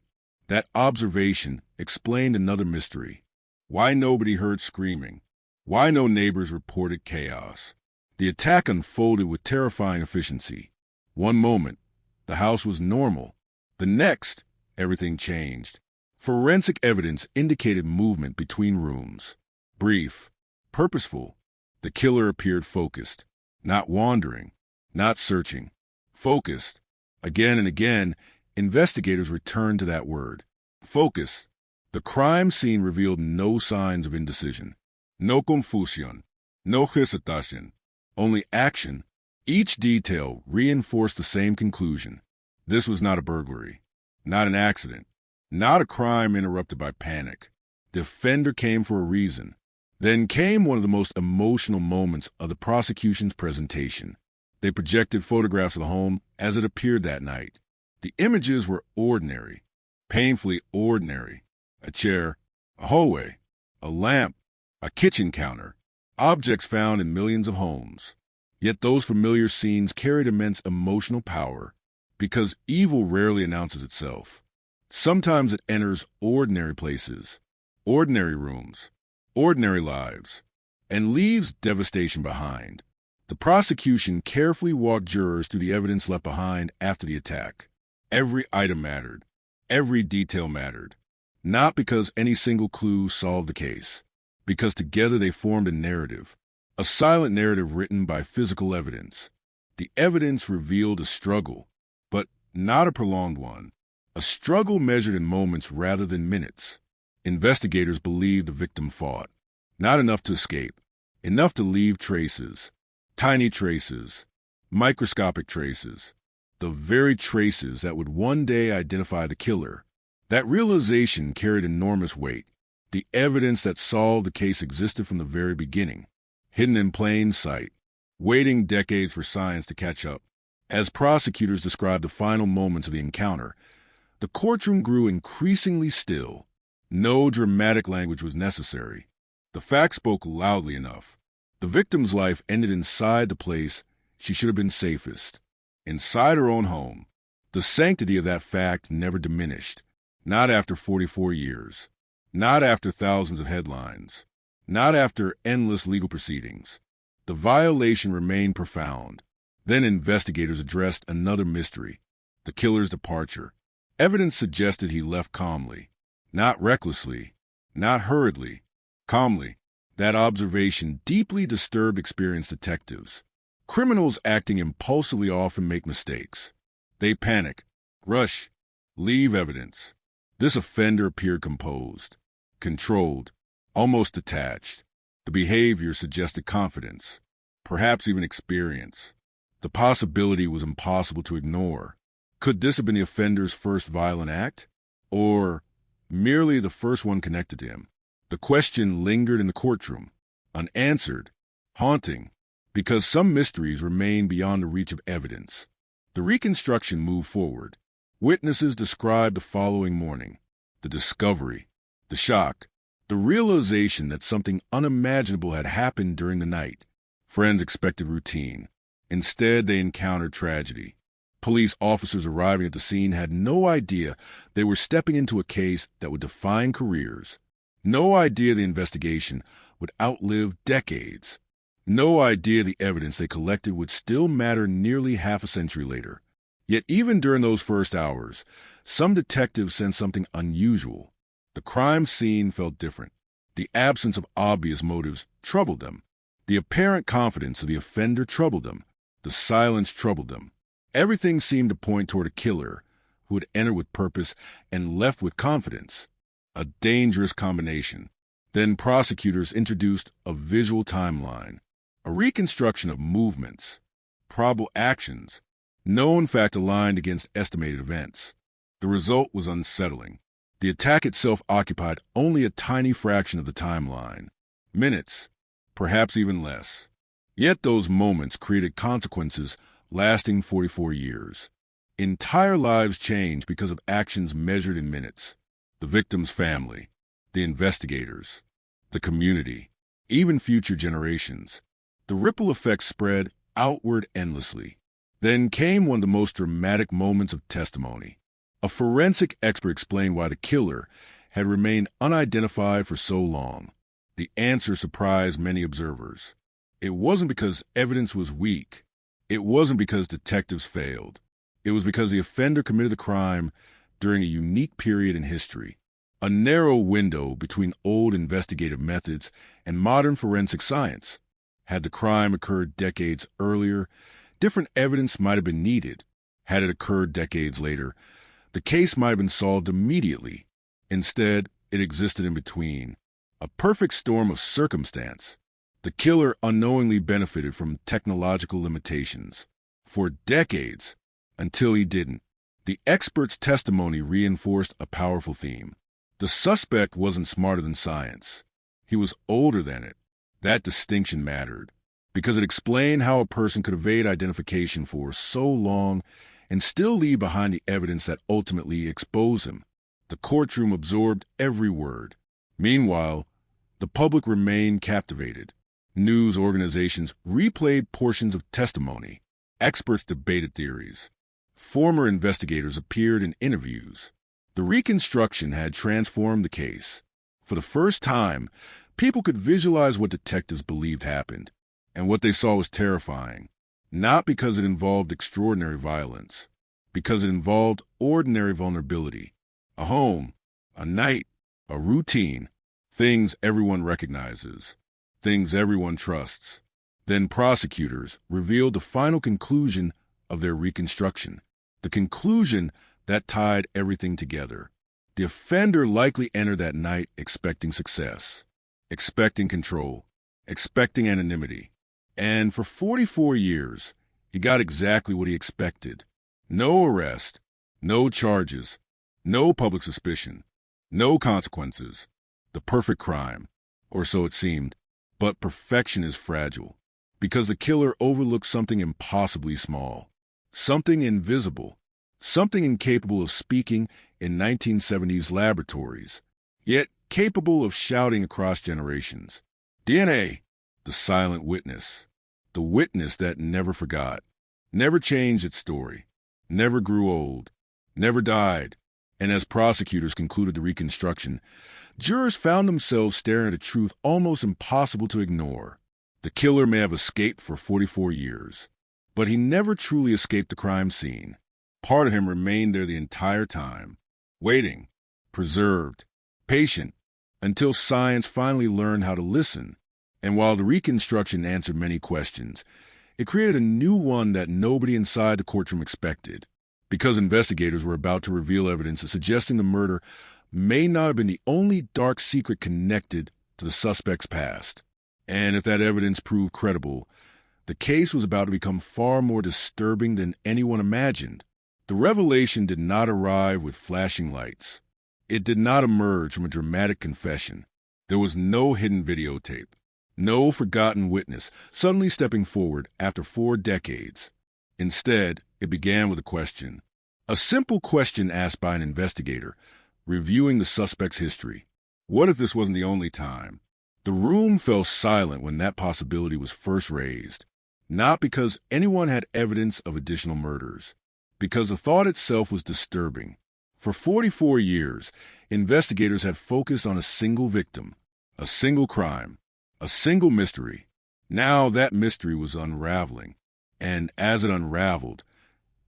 That observation explained another mystery. Why nobody heard screaming? Why no neighbors reported chaos? The attack unfolded with terrifying efficiency. One moment, the house was normal. The next, everything changed. Forensic evidence indicated movement between rooms. Brief, purposeful. The killer appeared focused, not wandering, not searching. Focused. Again and again, investigators returned to that word. Focus. The crime scene revealed no signs of indecision. No confusion. No hesitation. Only action. Each detail reinforced the same conclusion. This was not a burglary. Not an accident. Not a crime interrupted by panic. The offender came for a reason. Then came one of the most emotional moments of the prosecution's presentation. They projected photographs of the home as it appeared that night. The images were ordinary, painfully ordinary. A chair, a hallway, a lamp, a kitchen counter, objects found in millions of homes. Yet those familiar scenes carried immense emotional power, because evil rarely announces itself. Sometimes it enters ordinary places, ordinary rooms, ordinary lives, and leaves devastation behind. The prosecution carefully walked jurors through the evidence left behind after the attack. Every item mattered. Every detail mattered. Not because any single clue solved the case, because together they formed a narrative, a silent narrative written by physical evidence. The evidence revealed a struggle, but not a prolonged one. A struggle measured in moments rather than minutes. Investigators believed the victim fought. Not enough to escape. Enough to leave traces. Tiny traces. Microscopic traces. The very traces that would one day identify the killer. That realization carried enormous weight. The evidence that solved the case existed from the very beginning. Hidden in plain sight. Waiting decades for science to catch up. As prosecutors described the final moments of the encounter, the courtroom grew increasingly still. No dramatic language was necessary. The facts spoke loudly enough. The victim's life ended inside the place she should have been safest, inside her own home. The sanctity of that fact never diminished, not after 44 years, not after thousands of headlines, not after endless legal proceedings. The violation remained profound. Then investigators addressed another mystery, the killer's departure. Evidence suggested he left calmly, not recklessly, not hurriedly, calmly. That observation deeply disturbed experienced detectives. Criminals acting impulsively often make mistakes. They panic, rush, leave evidence. This offender appeared composed, controlled, almost detached. The behavior suggested confidence, perhaps even experience. The possibility was impossible to ignore. Could this have been the offender's first violent act? Or merely the first one connected to him? The question lingered in the courtroom, unanswered, haunting, because some mysteries remained beyond the reach of evidence. The reconstruction moved forward. Witnesses described the following morning, the discovery, the shock, the realization that something unimaginable had happened during the night. Friends expected routine. Instead, they encountered tragedy. Police officers arriving at the scene had no idea they were stepping into a case that would define careers. No idea the investigation would outlive decades. No idea the evidence they collected would still matter nearly half a century later. Yet even during those first hours, some detectives sensed something unusual. The crime scene felt different. The absence of obvious motives troubled them. The apparent confidence of the offender troubled them. The silence troubled them. Everything seemed to point toward a killer who had entered with purpose and left with confidence. A dangerous combination. Then prosecutors introduced a visual timeline, a reconstruction of movements, probable actions, no in fact aligned against estimated events. The result was unsettling. The attack itself occupied only a tiny fraction of the timeline, minutes, perhaps even less. Yet those moments created consequences lasting 44 years. Entire lives changed because of actions measured in minutes. The victim's family, the investigators, the community, even future generations. The ripple effect spread outward endlessly. Then came one of the most dramatic moments of testimony. A forensic expert explained why the killer had remained unidentified for so long. The answer surprised many observers. It wasn't because evidence was weak. It wasn't because detectives failed. It was because the offender committed the crime during a unique period in history, a narrow window between old investigative methods and modern forensic science. Had the crime occurred decades earlier, different evidence might have been needed. Had it occurred decades later, the case might have been solved immediately. Instead, it existed in between, a perfect storm of circumstance. The killer unknowingly benefited from technological limitations for decades until he didn't. The expert's testimony reinforced a powerful theme. The suspect wasn't smarter than science. He was older than it. That distinction mattered because it explained how a person could evade identification for so long and still leave behind the evidence that ultimately exposed him. The courtroom absorbed every word. Meanwhile, the public remained captivated. News organizations replayed portions of testimony. Experts debated theories. Former investigators appeared in interviews. The reconstruction had transformed the case. For the first time, people could visualize what detectives believed happened, and what they saw was terrifying, not because it involved extraordinary violence, because it involved ordinary vulnerability. A home, a night, a routine, things everyone recognizes, things everyone trusts. Then prosecutors revealed the final conclusion of their reconstruction, the conclusion that tied everything together. The offender likely entered that night expecting success, expecting control, expecting anonymity. And for 44 years, he got exactly what he expected. No arrest, no charges, no public suspicion, no consequences. The perfect crime, or so it seemed. But perfection is fragile, because the killer overlooked something impossibly small. something invisible, something incapable of speaking in 1970s laboratories, yet capable of shouting across generations. DNA, the silent witness, the witness that never forgot, never changed its story, never grew old, never died. And as prosecutors concluded the reconstruction, jurors found themselves staring at a truth almost impossible to ignore. The killer may have escaped for 44 years, but he never truly escaped the crime scene. Part of him remained there the entire time, waiting, preserved, patient, until science finally learned how to listen. And while the reconstruction answered many questions, it created a new one that nobody inside the courtroom expected. Because investigators were about to reveal evidence suggesting the murder may not have been the only dark secret connected to the suspect's past. And if that evidence proved credible, the case was about to become far more disturbing than anyone imagined. The revelation did not arrive with flashing lights. It did not emerge from a dramatic confession. There was no hidden videotape, no forgotten witness suddenly stepping forward after 4 decades. Instead, it began with a question. A simple question asked by an investigator, reviewing the suspect's history. What if this wasn't the only time? The room fell silent when that possibility was first raised. Not because anyone had evidence of additional murders, because the thought itself was disturbing. For 44 years, investigators had focused on a single victim, a single crime, a single mystery. Now that mystery was unraveling. And as it unraveled,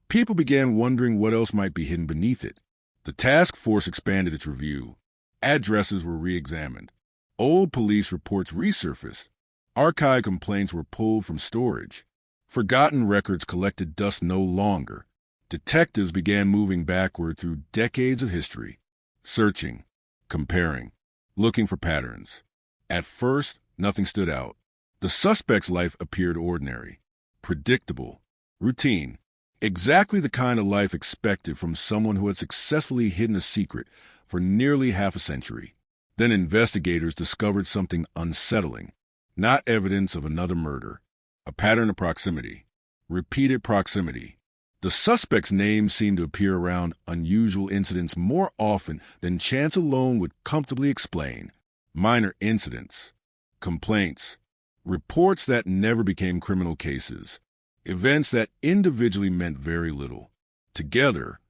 people began wondering what else might be hidden beneath it. The task force expanded its review. Addresses were re-examined. Old police reports resurfaced. Archive complaints were pulled from storage. Forgotten records collected dust no longer. Detectives began moving backward through decades of history, searching, comparing, looking for patterns. At first, nothing stood out. The suspect's life appeared ordinary, predictable, routine, exactly the kind of life expected from someone who had successfully hidden a secret for nearly half a century. Then investigators discovered something unsettling, not evidence of another murder, a pattern of proximity, repeated proximity. The suspect's name seemed to appear around unusual incidents more often than chance alone would comfortably explain. Minor incidents, complaints, reports that never became criminal cases, events that individually meant very little. Together,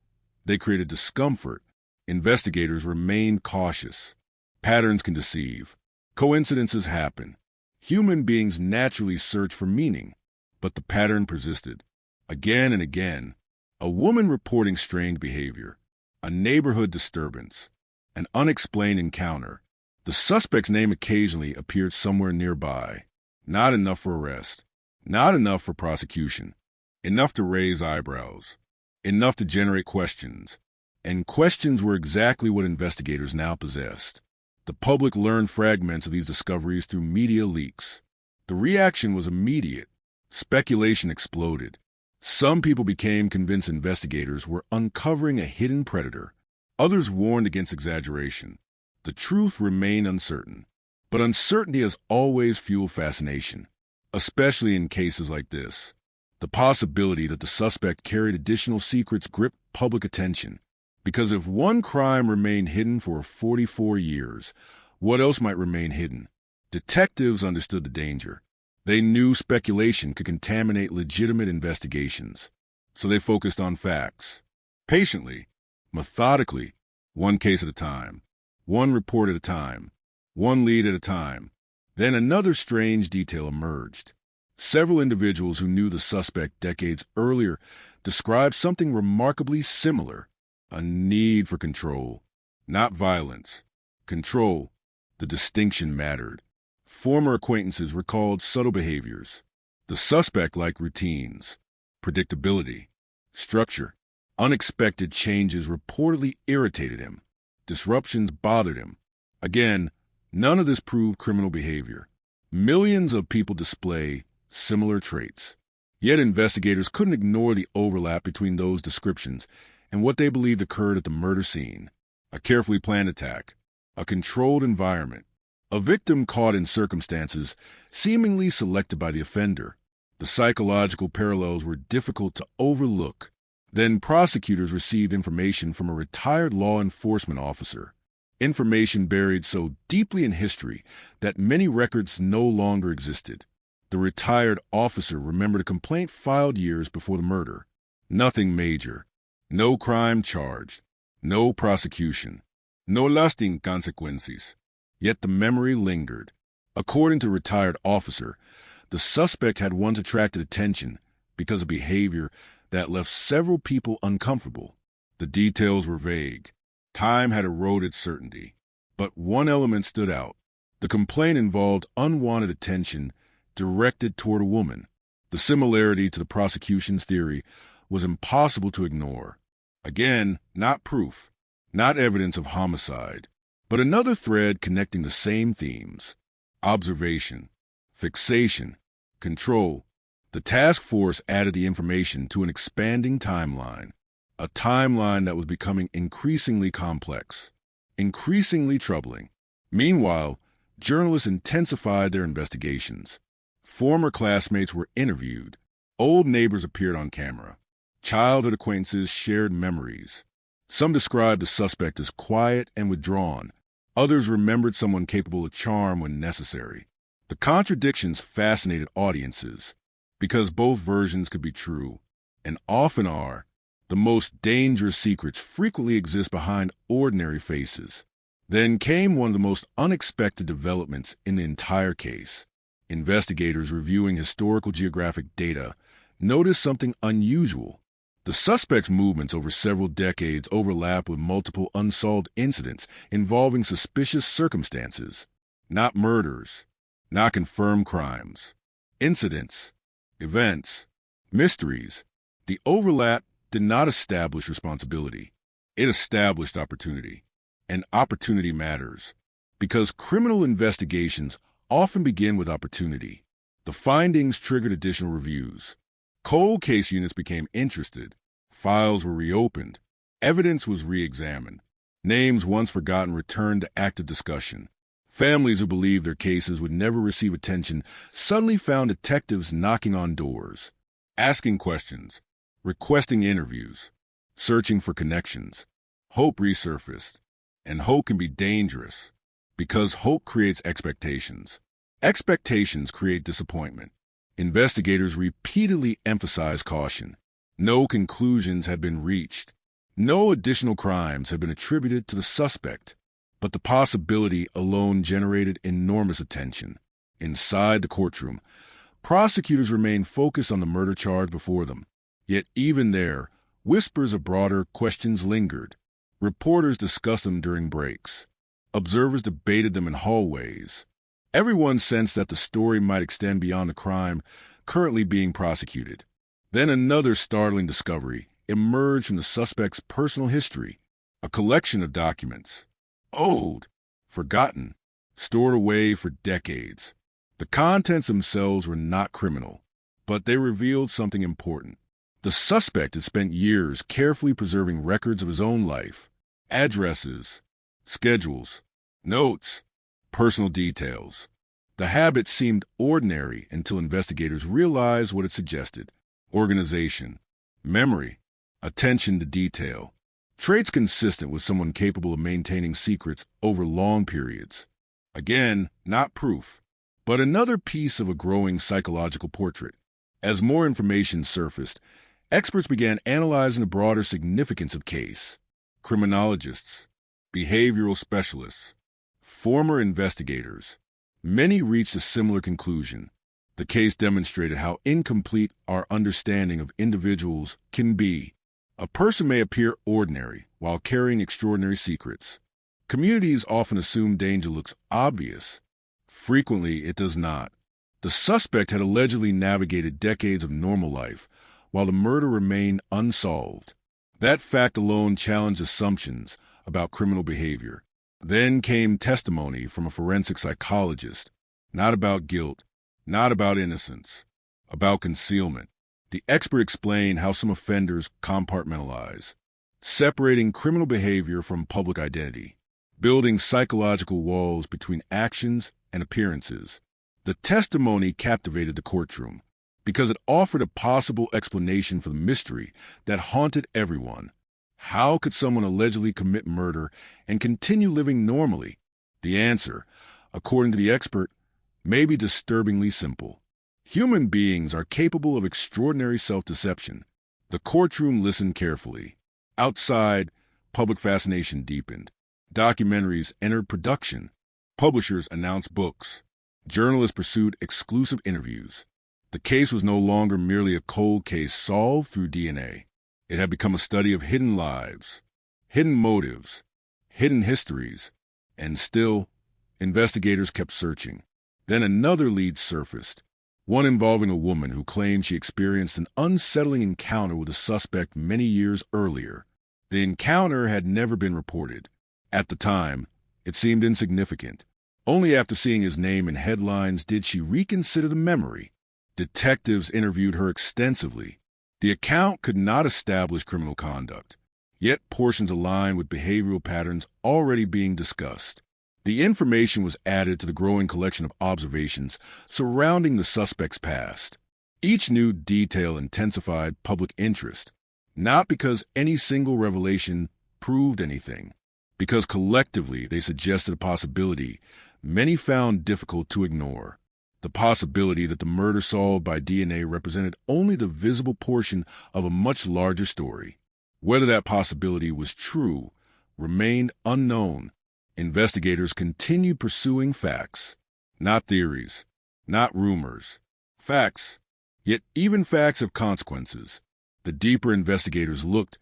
they created discomfort. Investigators remained cautious. Patterns can deceive. Coincidences happen. Human beings naturally search for meaning, but the pattern persisted. Again and again, a woman reporting strange behavior, a neighborhood disturbance, an unexplained encounter. The suspect's name occasionally appeared somewhere nearby. Not enough for arrest, not enough for prosecution, enough to raise eyebrows, enough to generate questions. And questions were exactly what investigators now possessed. The public learned fragments of these discoveries through media leaks. The reaction was immediate. Speculation exploded. Some people became convinced investigators were uncovering a hidden predator. Others warned against exaggeration. The truth remained uncertain. But uncertainty has always fueled fascination, especially in cases like this. The possibility that the suspect carried additional secrets gripped public attention. Because if one crime remained hidden for 44 years, what else might remain hidden? Detectives understood the danger. They knew speculation could contaminate legitimate investigations. So they focused on facts. Patiently, methodically, one case at a time, one report at a time, one lead at a time. Then another strange detail emerged. Several individuals who knew the suspect decades earlier described something remarkably similar. A need for control, not violence. Control. The distinction mattered. Former acquaintances recalled subtle behaviors. The suspect liked routines, predictability, structure. Unexpected changes reportedly irritated him. Disruptions bothered him. Again, none of this proved criminal behavior. Millions of people display similar traits. Yet investigators couldn't ignore the overlap between those descriptions and what they believed occurred at the murder scene. A carefully planned attack, a controlled environment, a victim caught in circumstances seemingly selected by the offender. The psychological parallels were difficult to overlook. Then prosecutors received information from a retired law enforcement officer, information buried so deeply in history that many records no longer existed. The retired officer remembered a complaint filed years before the murder. Nothing major. No crime charged. No prosecution. No lasting consequences. Yet the memory lingered. According to the retired officer, the suspect had once attracted attention because of behavior that left several people uncomfortable. The details were vague. Time had eroded certainty. But one element stood out. The complaint involved unwanted attention directed toward a woman. The similarity to the prosecution's theory was impossible to ignore. Again, not proof, not evidence of homicide, but another thread connecting the same themes: observation, fixation, control. The task force added the information to an expanding timeline, a timeline that was becoming increasingly complex, increasingly troubling. Meanwhile, journalists intensified their investigations. Former classmates were interviewed. Old neighbors appeared on camera. Childhood acquaintances shared memories. Some described the suspect as quiet and withdrawn. Others remembered someone capable of charm when necessary. The contradictions fascinated audiences because both versions could be true, and often are. The most dangerous secrets frequently exist behind ordinary faces. Then came one of the most unexpected developments in the entire case. Investigators reviewing historical geographic data noticed something unusual. The suspect's movements over several decades overlap with multiple unsolved incidents involving suspicious circumstances. Not murders, not confirmed crimes. Incidents, events, mysteries. The overlap did not establish responsibility. It established opportunity. And opportunity matters, because criminal investigations often begin with opportunity. The findings triggered additional reviews. Cold case units became interested. Files were reopened. Evidence was re-examined. Names once forgotten returned to active discussion. Families who believed their cases would never receive attention suddenly found detectives knocking on doors, asking questions, requesting interviews, searching for connections. Hope resurfaced. And hope can be dangerous, because hope creates expectations. Expectations create disappointment. Investigators repeatedly emphasize caution. No conclusions have been reached. No additional crimes have been attributed to the suspect. But the possibility alone generated enormous attention. Inside the courtroom, prosecutors remained focused on the murder charge before them. Yet even there, whispers of broader questions lingered. Reporters discussed them during breaks. Observers debated them in hallways. Everyone sensed that the story might extend beyond the crime currently being prosecuted. Then another startling discovery emerged from the suspect's personal history, a collection of documents. Old, forgotten, stored away for decades. The contents themselves were not criminal, but they revealed something important. The suspect had spent years carefully preserving records of his own life, addresses, schedules, notes, personal details. The habit seemed ordinary until investigators realized what it suggested: organization, memory, attention to detail. Traits consistent with someone capable of maintaining secrets over long periods. Again, not proof, but another piece of a growing psychological portrait. As more information surfaced, experts began analyzing the broader significance of the case. Criminologists, behavioral specialists, former investigators. Many reached a similar conclusion. The case demonstrated how incomplete our understanding of individuals can be. A person may appear ordinary while carrying extraordinary secrets. Communities often assume danger looks obvious. Frequently, it does not. The suspect had allegedly navigated decades of normal life, while the murder remained unsolved. That fact alone challenged assumptions about criminal behavior. Then came testimony from a forensic psychologist, not about guilt, not about innocence, about concealment. The expert explained how some offenders compartmentalize, separating criminal behavior from public identity, building psychological walls between actions and appearances. The testimony captivated the courtroom. because it offered a possible explanation for the mystery that haunted everyone. How could someone allegedly commit murder and continue living normally? The answer, according to the expert, may be disturbingly simple. Human beings are capable of extraordinary self-deception. The courtroom listened carefully. Outside, public fascination deepened. Documentaries entered production. Publishers announced books. Journalists pursued exclusive interviews. The case was no longer merely a cold case solved through DNA. It had become a study of hidden lives, hidden motives, hidden histories, and still, investigators kept searching. Then another lead surfaced, one involving a woman who claimed she experienced an unsettling encounter with a suspect many years earlier. The encounter had never been reported. At the time, it seemed insignificant. Only after seeing his name in headlines did she reconsider the memory. Detectives interviewed her extensively. The account could not establish criminal conduct, yet portions aligned with behavioral patterns already being discussed. The information was added to the growing collection of observations surrounding the suspect's past. Each new detail intensified public interest, not because any single revelation proved anything, because collectively they suggested a possibility many found difficult to ignore. The possibility that the murder solved by DNA represented only the visible portion of a much larger story. Whether that possibility was true remained unknown. Investigators continued pursuing facts, not theories, not rumors. Facts. Yet even facts have consequences. The deeper investigators looked,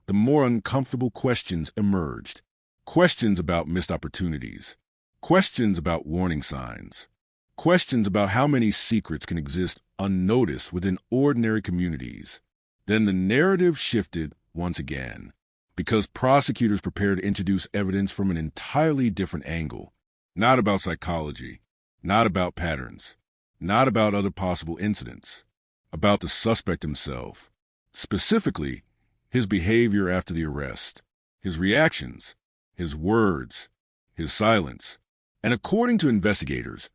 the more uncomfortable questions emerged. Questions about missed opportunities. Questions about warning signs. Questions about how many secrets can exist unnoticed within ordinary communities. Then the narrative shifted once again, because prosecutors prepared to introduce evidence from an entirely different angle. Not about psychology, not about patterns, not about other possible incidents, about the suspect himself. Specifically, his behavior after the arrest, his reactions, his words, his silence. And according to investigators,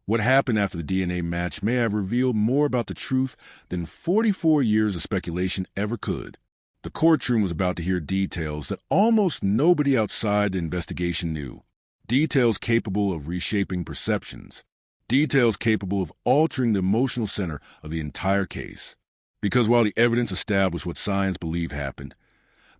what happened after the DNA match may have revealed more about the truth than 44 years of speculation ever could. The courtroom was about to hear details that almost nobody outside the investigation knew. Details capable of reshaping perceptions. Details capable of altering the emotional center of the entire case. Because while the evidence established what science believed happened,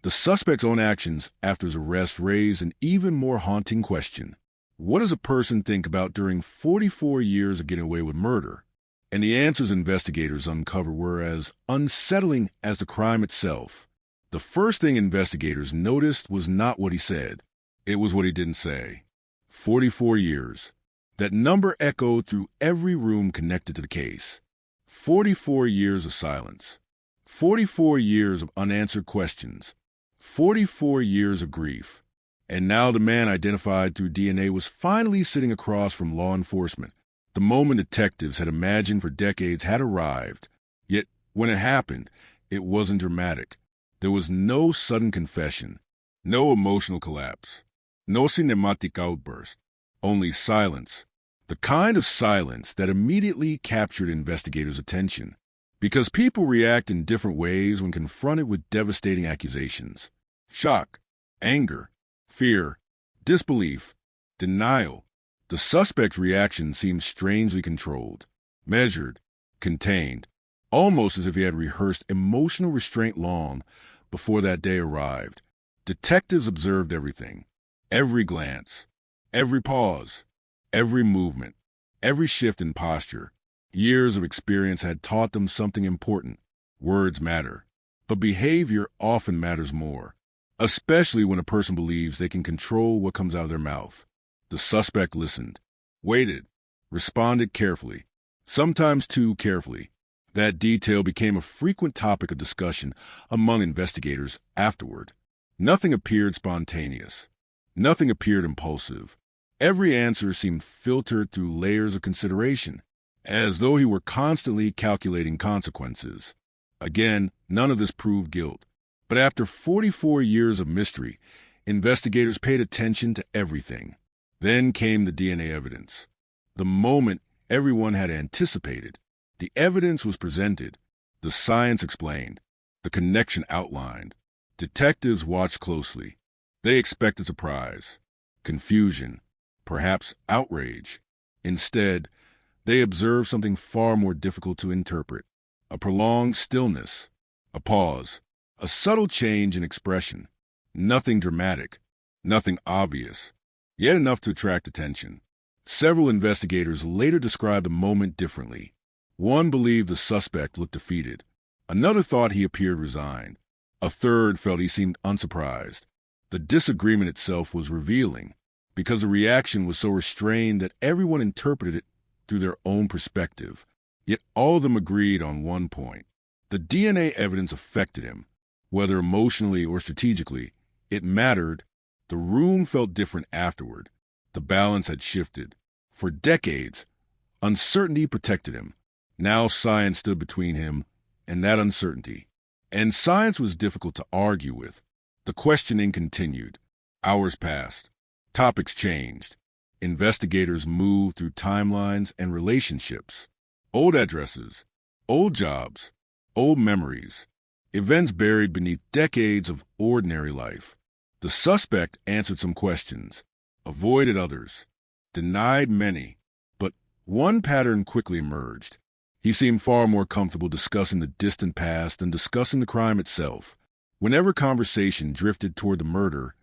the suspect's own actions after his arrest raised an even more haunting question. What does a person think about during 44 years of getting away with murder? And the answers investigators uncovered were as unsettling as the crime itself. The first thing investigators noticed was not what he said. It was what he didn't say. 44 years. That number echoed through every room connected to the case. 44 years of silence. 44 years of unanswered questions. 44 years of grief. And now the man identified through DNA was finally sitting across from law enforcement. The moment detectives had imagined for decades had arrived. Yet, when it happened, it wasn't dramatic. There was no sudden confession, no emotional collapse, no cinematic outburst, only silence. The kind of silence that immediately captured investigators' attention. Because people react in different ways when confronted with devastating accusations. Shock, anger, fear, disbelief, denial. The suspect's reaction seemed strangely controlled, measured, contained, almost as if he had rehearsed emotional restraint long before that day arrived. Detectives observed everything, every glance, every pause, every movement, every shift in posture. Years of experience had taught them something important. Words matter, but behavior often matters more. Especially when a person believes they can control what comes out of their mouth. The suspect listened, waited, responded carefully, sometimes too carefully. That detail became a frequent topic of discussion among investigators afterward. Nothing appeared spontaneous. Nothing appeared impulsive. Every answer seemed filtered through layers of consideration, as though he were constantly calculating consequences. Again, none of this proved guilt. But after 44 years of mystery, investigators paid attention to everything. Then came the DNA evidence. The moment everyone had anticipated. The evidence was presented, the science explained, the connection outlined. Detectives watched closely. They expected surprise, confusion, perhaps outrage. Instead, they observed something far more difficult to interpret: a prolonged stillness, a pause, a subtle change in expression. Nothing dramatic, nothing obvious, yet enough to attract attention. Several investigators later described the moment differently. One believed the suspect looked defeated. Another thought he appeared resigned. A third felt he seemed unsurprised. The disagreement itself was revealing, because the reaction was so restrained that everyone interpreted it through their own perspective. Yet all of them agreed on one point. The DNA evidence affected him, whether emotionally or strategically. It mattered. The room felt different afterward. The balance had shifted. For decades, uncertainty protected him. Now science stood between him and that uncertainty. And science was difficult to argue with. The questioning continued. Hours passed. Topics changed. Investigators moved through timelines and relationships. Old addresses, old jobs, old memories. Events buried beneath decades of ordinary life. The suspect answered some questions, avoided others, denied many, but one pattern quickly emerged. He seemed far more comfortable discussing the distant past than discussing the crime itself. Whenever conversation drifted toward the murder,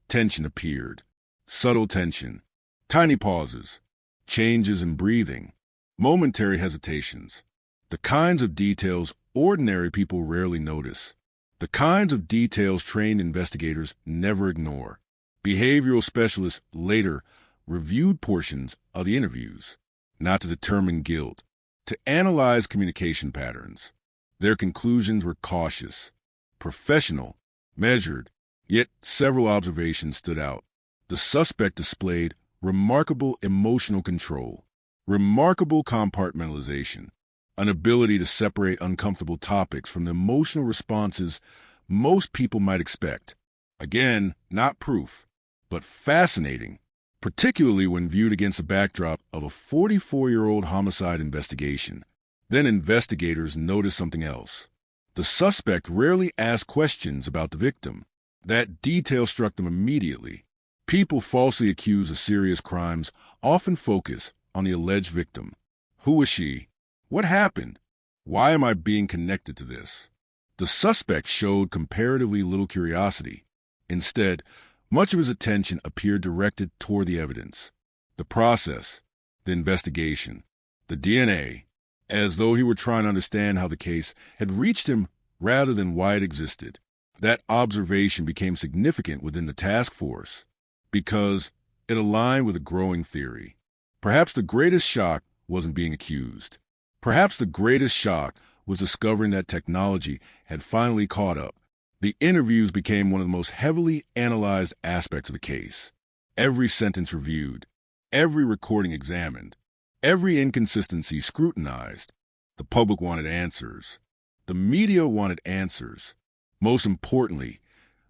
tension appeared. Subtle tension, tiny pauses, changes in breathing, momentary hesitations. The kinds of details ordinary people rarely notice. The kinds of details trained investigators never ignore. Behavioral specialists later reviewed portions of the interviews, not to determine guilt, to analyze communication patterns. Their conclusions were cautious, professional, measured, yet several observations stood out. The suspect displayed remarkable emotional control, remarkable compartmentalization, an ability to separate uncomfortable topics from the emotional responses most people might expect. Again, not proof, but fascinating, particularly when viewed against the backdrop of a 44-year-old homicide investigation. Then investigators noticed something else. The suspect rarely asked questions about the victim. That detail struck them immediately. People falsely accused of serious crimes often focus on the alleged victim. Who was she? What happened? Why am I being connected to this? The suspect showed comparatively little curiosity. Instead, much of his attention appeared directed toward the evidence, the process, the investigation, the DNA, as though he were trying to understand how the case had reached him rather than why it existed. That observation became significant within the task force because it aligned with a growing theory. Perhaps the greatest shock wasn't being accused. Perhaps the greatest shock was discovering that technology had finally caught up. The interviews became one of the most heavily analyzed aspects of the case. Every sentence reviewed, every recording examined, every inconsistency scrutinized. The public wanted answers. The media wanted answers. Most importantly,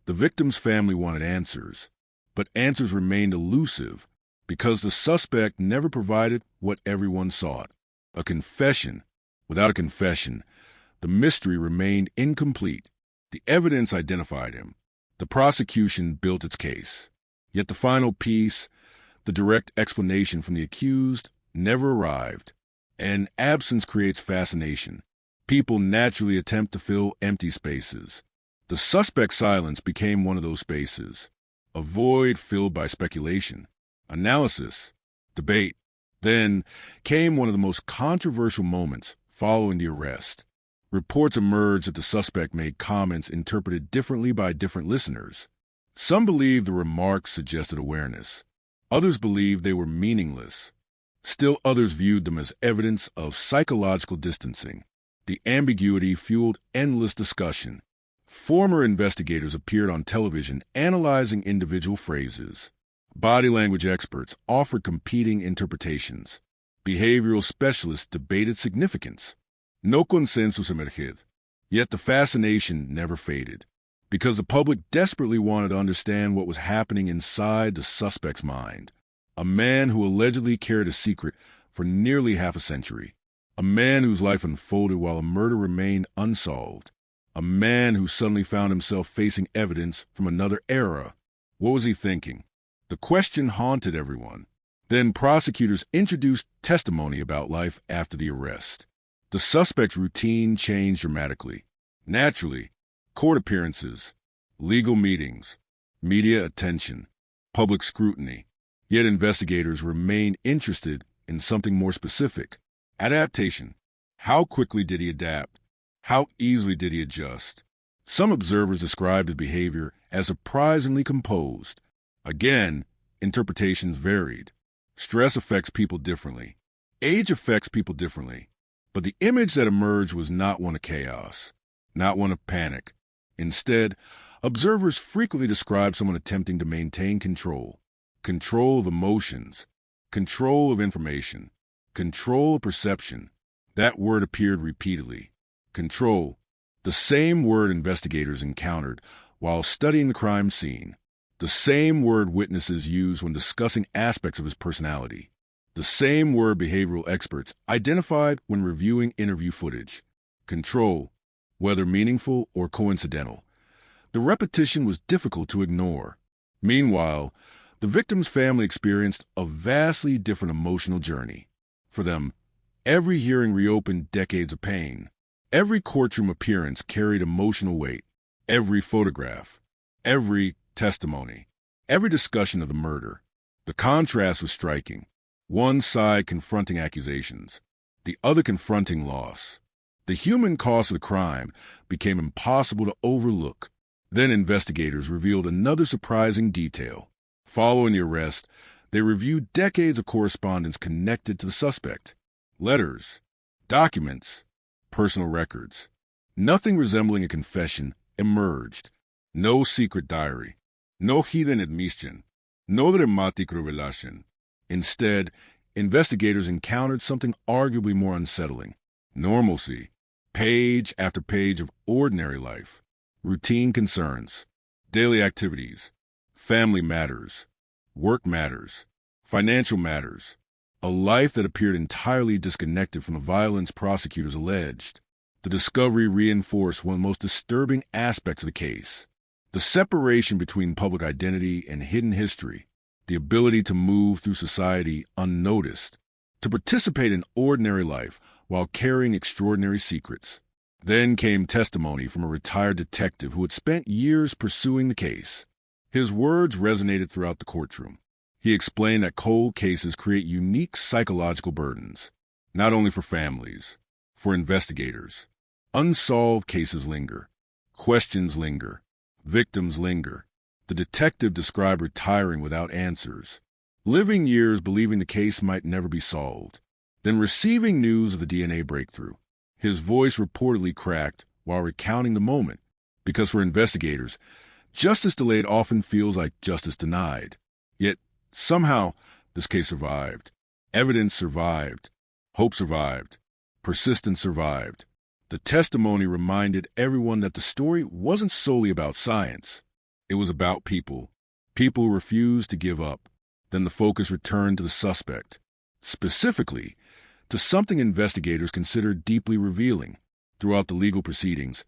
the victim's family wanted answers. But answers remained elusive because the suspect never provided what everyone sought. A confession. Without a confession, the mystery remained incomplete. The evidence identified him. The prosecution built its case. Yet the final piece, the direct explanation from the accused, never arrived. And absence creates fascination. People naturally attempt to fill empty spaces. The suspect's silence became one of those spaces. A void filled by speculation, analysis, debate. Then came one of the most controversial moments following the arrest. Reports emerged that the suspect made comments interpreted differently by different listeners. Some believed the remarks suggested awareness. Others believed they were meaningless. Still others viewed them as evidence of psychological distancing. The ambiguity fueled endless discussion. Former investigators appeared on television analyzing individual phrases. Body language experts offered competing interpretations. Behavioral specialists debated significance. No consensus emerged. Yet the fascination never faded, because the public desperately wanted to understand what was happening inside the suspect's mind. A man who allegedly carried a secret for nearly half a century. A man whose life unfolded while a murder remained unsolved. A man who suddenly found himself facing evidence from another era. What was he thinking? The question haunted everyone. Then prosecutors introduced testimony about life after the arrest. The suspect's routine changed dramatically. Naturally, court appearances, legal meetings, media attention, public scrutiny. Yet investigators remained interested in something more specific. Adaptation. How quickly did he adapt? How easily did he adjust? Some observers described his behavior as surprisingly composed. Again, interpretations varied. Stress affects people differently. Age affects people differently. But the image that emerged was not one of chaos, not one of panic. Instead, observers frequently described someone attempting to maintain control. Control of emotions, control of information, control of perception. That word appeared repeatedly. Control, the same word investigators encountered while studying the crime scene. The same word witnesses use when discussing aspects of his personality. The same word behavioral experts identified when reviewing interview footage. Control, whether meaningful or coincidental. The repetition was difficult to ignore. Meanwhile, the victim's family experienced a vastly different emotional journey. For them, every hearing reopened decades of pain. Every courtroom appearance carried emotional weight. Every photograph, every testimony, every discussion of the murder. The contrast was striking. One side confronting accusations, the other confronting loss. The human cost of the crime became impossible to overlook. Then investigators revealed another surprising detail. Following the arrest, they reviewed decades of correspondence connected to the suspect. Letters, documents, personal records. Nothing resembling a confession emerged. No secret diary, no hidden admission, no dramatic revelation. Instead, investigators encountered something arguably more unsettling. Normalcy, page after page of ordinary life, routine concerns, daily activities, family matters, work matters, financial matters, a life that appeared entirely disconnected from the violence prosecutors alleged. The discovery reinforced one of the most disturbing aspects of the case: the separation between public identity and hidden history, the ability to move through society unnoticed, to participate in ordinary life while carrying extraordinary secrets. Then came testimony from a retired detective who had spent years pursuing the case. His words resonated throughout the courtroom. He explained that cold cases create unique psychological burdens, not only for families, for investigators. Unsolved cases linger. Questions linger. Victims linger. The detective described retiring without answers, living years believing the case might never be solved, then receiving news of the DNA breakthrough. His voice reportedly cracked while recounting the moment, because for investigators, justice delayed often feels like justice denied. Yet, somehow, this case survived. Evidence survived. Hope survived. Persistence survived. The testimony reminded everyone that the story wasn't solely about science. It was about people. People who refused to give up. Then the focus returned to the suspect. Specifically, to something investigators considered deeply revealing. Throughout the legal proceedings,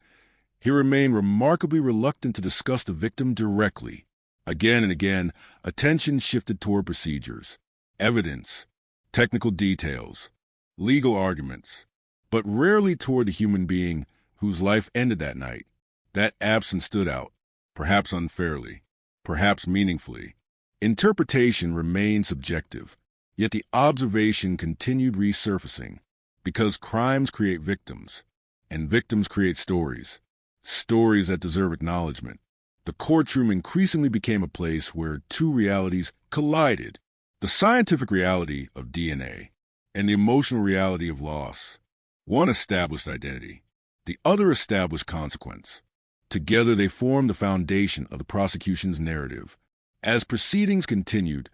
he remained remarkably reluctant to discuss the victim directly. Again and again, attention shifted toward procedures, evidence, technical details, legal arguments, but rarely toward the human being whose life ended that night. That absence stood out, perhaps unfairly, perhaps meaningfully. Interpretation remained subjective, yet the observation continued resurfacing, because crimes create victims, and victims create stories, stories that deserve acknowledgement. The courtroom increasingly became a place where two realities collided: the scientific reality of DNA and the emotional reality of loss. One established identity, the other established consequence. Together they formed the foundation of the prosecution's narrative. As proceedings continued,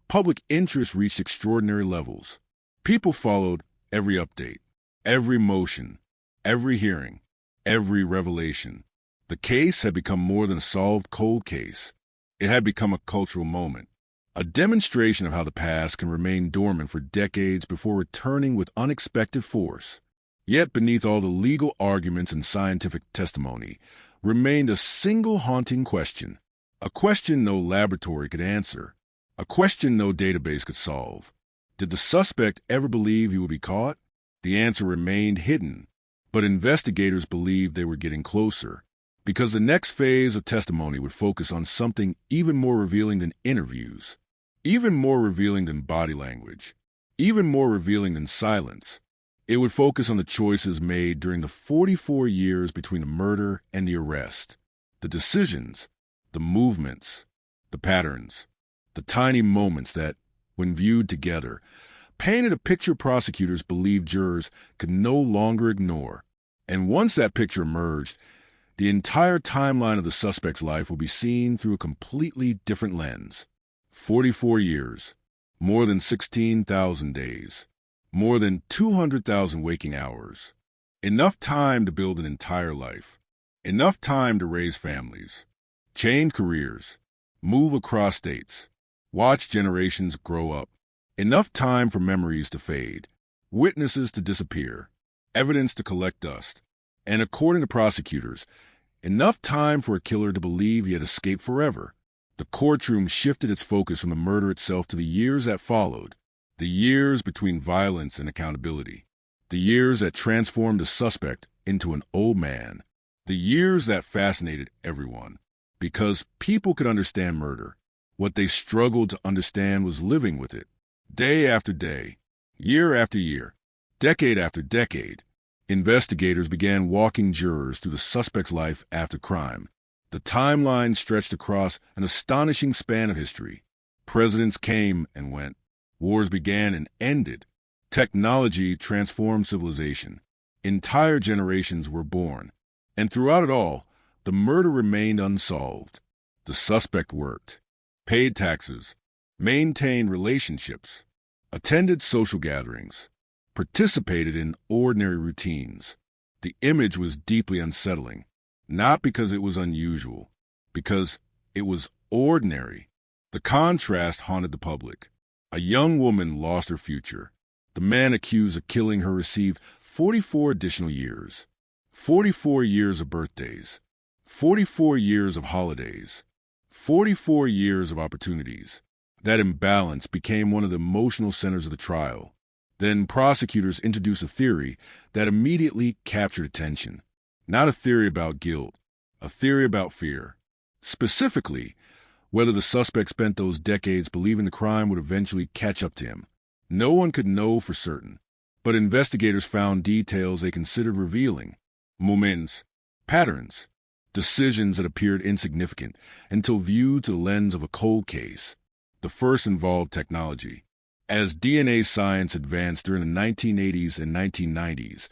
public interest reached extraordinary levels. People followed every update, every motion, every hearing, every revelation. The case had become more than a solved cold case. It had become a cultural moment, A demonstration of how the past can remain dormant for decades before returning with unexpected force. Yet beneath all the legal arguments and scientific testimony remained a single haunting question. A question no laboratory could answer. A question no database could solve. Did the suspect ever believe he would be caught? The answer remained hidden, but investigators believed they were getting closer, because the next phase of testimony would focus on something even more revealing than interviews, even more revealing than body language, even more revealing than silence. It would focus on the choices made during the 44 years between the murder and the arrest, the decisions, the movements, the patterns, the tiny moments that, when viewed together, painted a picture prosecutors believed jurors could no longer ignore. And once that picture emerged, the entire timeline of the suspect's life will be seen through a completely different lens. 44 years, more than 16,000 days, more than 200,000 waking hours. Enough time to build an entire life. Enough time to raise families, change careers, move across states, watch generations grow up. Enough time for memories to fade, witnesses to disappear, evidence to collect dust, and according to prosecutors, enough time for a killer to believe he had escaped forever. The courtroom shifted its focus from the murder itself to the years that followed, the years between violence and accountability, the years that transformed the suspect into an old man, the years that fascinated everyone. Because people could understand murder, what they struggled to understand was living with it. Day after day, year after year, decade after decade, investigators began walking jurors through the suspect's life after crime. The timeline stretched across an astonishing span of history. Presidents came and went. Wars began and ended. Technology transformed civilization. Entire generations were born. And throughout it all, the murder remained unsolved. The suspect worked, paid taxes, maintained relationships, attended social gatherings, participated in ordinary routines. The image was deeply unsettling, not because it was unusual, because it was ordinary. The contrast haunted the public. A young woman lost her future. The man accused of killing her received 44 additional years, 44 years of birthdays, 44 years of holidays, 44 years of opportunities. That imbalance became one of the emotional centers of the trial. Then prosecutors introduced a theory that immediately captured attention. Not a theory about guilt, a theory about fear. Specifically, whether the suspect spent those decades believing the crime would eventually catch up to him. No one could know for certain, but investigators found details they considered revealing. Moments, patterns, decisions that appeared insignificant until viewed through the lens of a cold case. The first involved technology. As DNA science advanced during the 1980s and 1990s,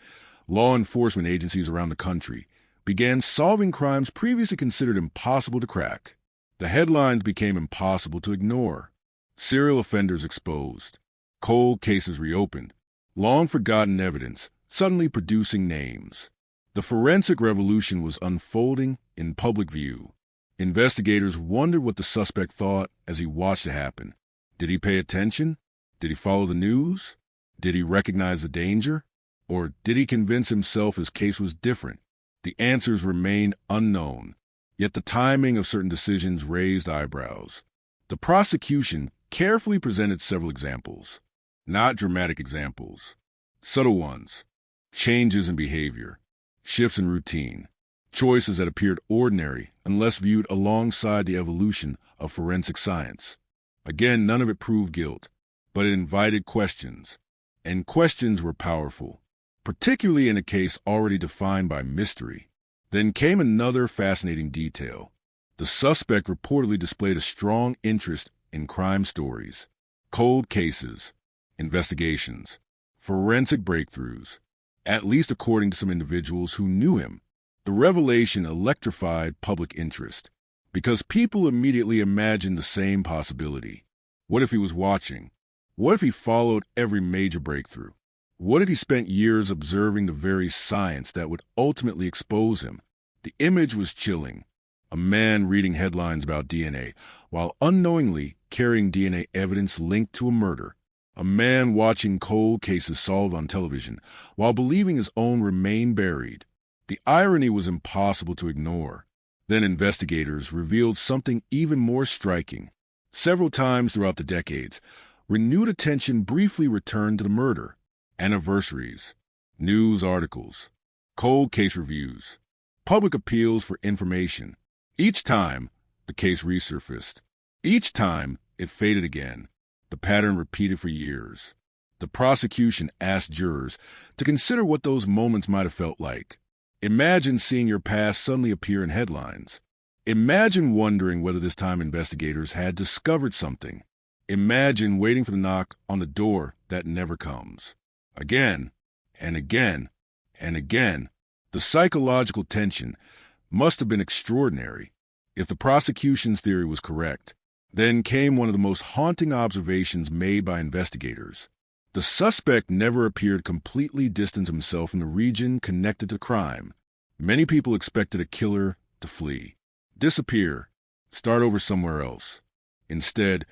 law enforcement agencies around the country began solving crimes previously considered impossible to crack. The headlines became impossible to ignore. Serial offenders exposed, cold cases reopened, long-forgotten evidence suddenly producing names. The forensic revolution was unfolding in public view. Investigators wondered what the suspect thought as he watched it happen. Did he pay attention? Did he follow the news? Did he recognize the danger? Or did he convince himself his case was different? The answers remained unknown, yet the timing of certain decisions raised eyebrows. The prosecution carefully presented several examples, not dramatic examples, subtle ones, changes in behavior, shifts in routine, choices that appeared ordinary unless viewed alongside the evolution of forensic science. Again, none of it proved guilt, but it invited questions, and questions were powerful, particularly in a case already defined by mystery. Then came another fascinating detail. The suspect reportedly displayed a strong interest in crime stories, cold cases, investigations, forensic breakthroughs, at least according to some individuals who knew him. The revelation electrified public interest, because people immediately imagined the same possibility. What if he was watching? What if he followed every major breakthrough? What if he spent years observing the very science that would ultimately expose him? The image was chilling. A man reading headlines about DNA while unknowingly carrying DNA evidence linked to a murder. A man watching cold cases solved on television while believing his own remained buried. The irony was impossible to ignore. Then investigators revealed something even more striking. Several times throughout the decades, renewed attention briefly returned to the murder. Anniversaries, news articles, cold case reviews, public appeals for information. Each time, the case resurfaced. Each time, it faded again. The pattern repeated for years. The prosecution asked jurors to consider what those moments might have felt like. Imagine seeing your past suddenly appear in headlines. Imagine wondering whether this time investigators had discovered something. Imagine waiting for the knock on the door that never comes. Again, and again, and again. The psychological tension must have been extraordinary. If the prosecution's theory was correct, then came one of the most haunting observations made by investigators. The suspect never appeared completely distant himself from the region connected to the crime. Many people expected a killer to flee, disappear, start over somewhere else. Instead,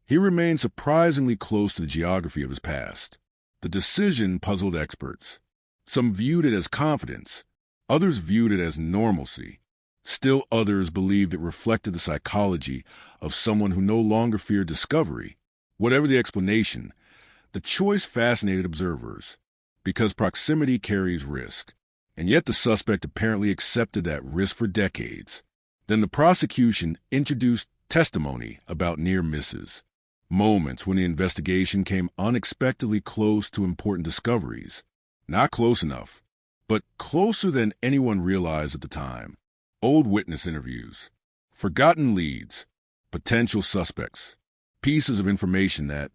he remained surprisingly close to the geography of his past. The decision puzzled experts. Some viewed it as confidence, others viewed it as normalcy. Still others believed it reflected the psychology of someone who no longer feared discovery. Whatever the explanation, the choice fascinated observers, because proximity carries risk. And yet the suspect apparently accepted that risk for decades. Then the prosecution introduced testimony about near misses, moments when the investigation came unexpectedly close to important discoveries. Not close enough, but closer than anyone realized at the time. Old witness interviews, forgotten leads, potential suspects, pieces of information that,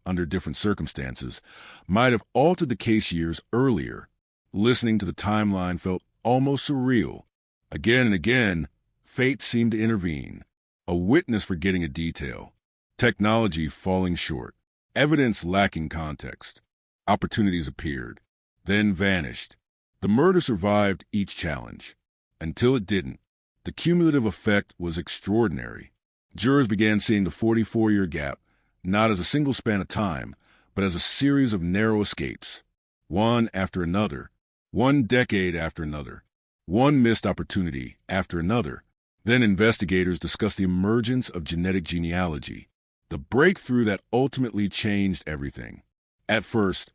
under different circumstances, might have altered the case years earlier. Listening to the timeline felt almost surreal. Again and again, fate seemed to intervene. A witness forgetting a detail, technology falling short, evidence lacking context. Opportunities appeared, then vanished. The murder survived each challenge. Until it didn't. The cumulative effect was extraordinary. Jurors began seeing the 44-year gap not as a single span of time, but as a series of narrow escapes, one after another, one decade after another, one missed opportunity after another. Then investigators discussed the emergence of genetic genealogy, the breakthrough that ultimately changed everything. At first,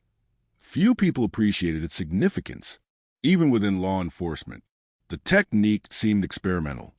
few people appreciated its significance, even within law enforcement. The technique seemed experimental,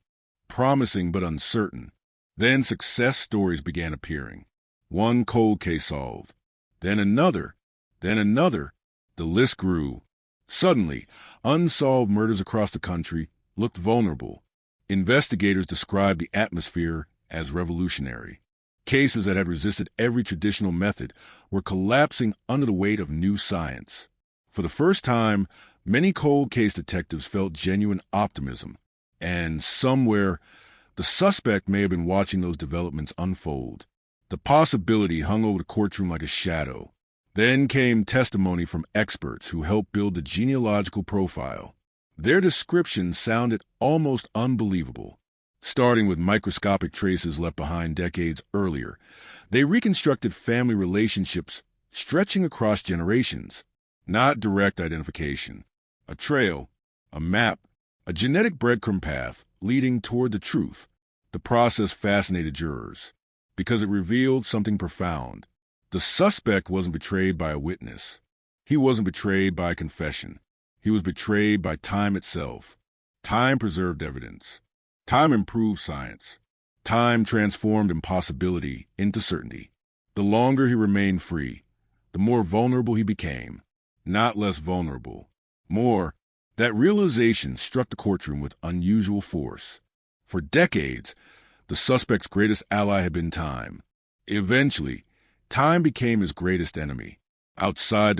promising but uncertain. Then success stories began appearing. One cold case solved, then another, then another. The list grew. Suddenly, unsolved murders across the country looked vulnerable. Investigators described the atmosphere as revolutionary. Cases that had resisted every traditional method were collapsing under the weight of new science. For the first time, many cold case detectives felt genuine optimism, and somewhere, the suspect may have been watching those developments unfold. The possibility hung over the courtroom like a shadow. Then came testimony from experts who helped build the genealogical profile. Their descriptions sounded almost unbelievable. Starting with microscopic traces left behind decades earlier, they reconstructed family relationships stretching across generations. Not direct identification. A trail, a map, a genetic breadcrumb path leading toward the truth. The process fascinated jurors because it revealed something profound. The suspect wasn't betrayed by a witness. He wasn't betrayed by a confession. He was betrayed by time itself. Time preserved evidence. Time improved science. Time transformed impossibility into certainty. The longer he remained free, the more vulnerable he became. Not less vulnerable. More, that realization struck the courtroom with unusual force. For decades, the suspect's greatest ally had been time. Eventually, time became his greatest enemy. Outside the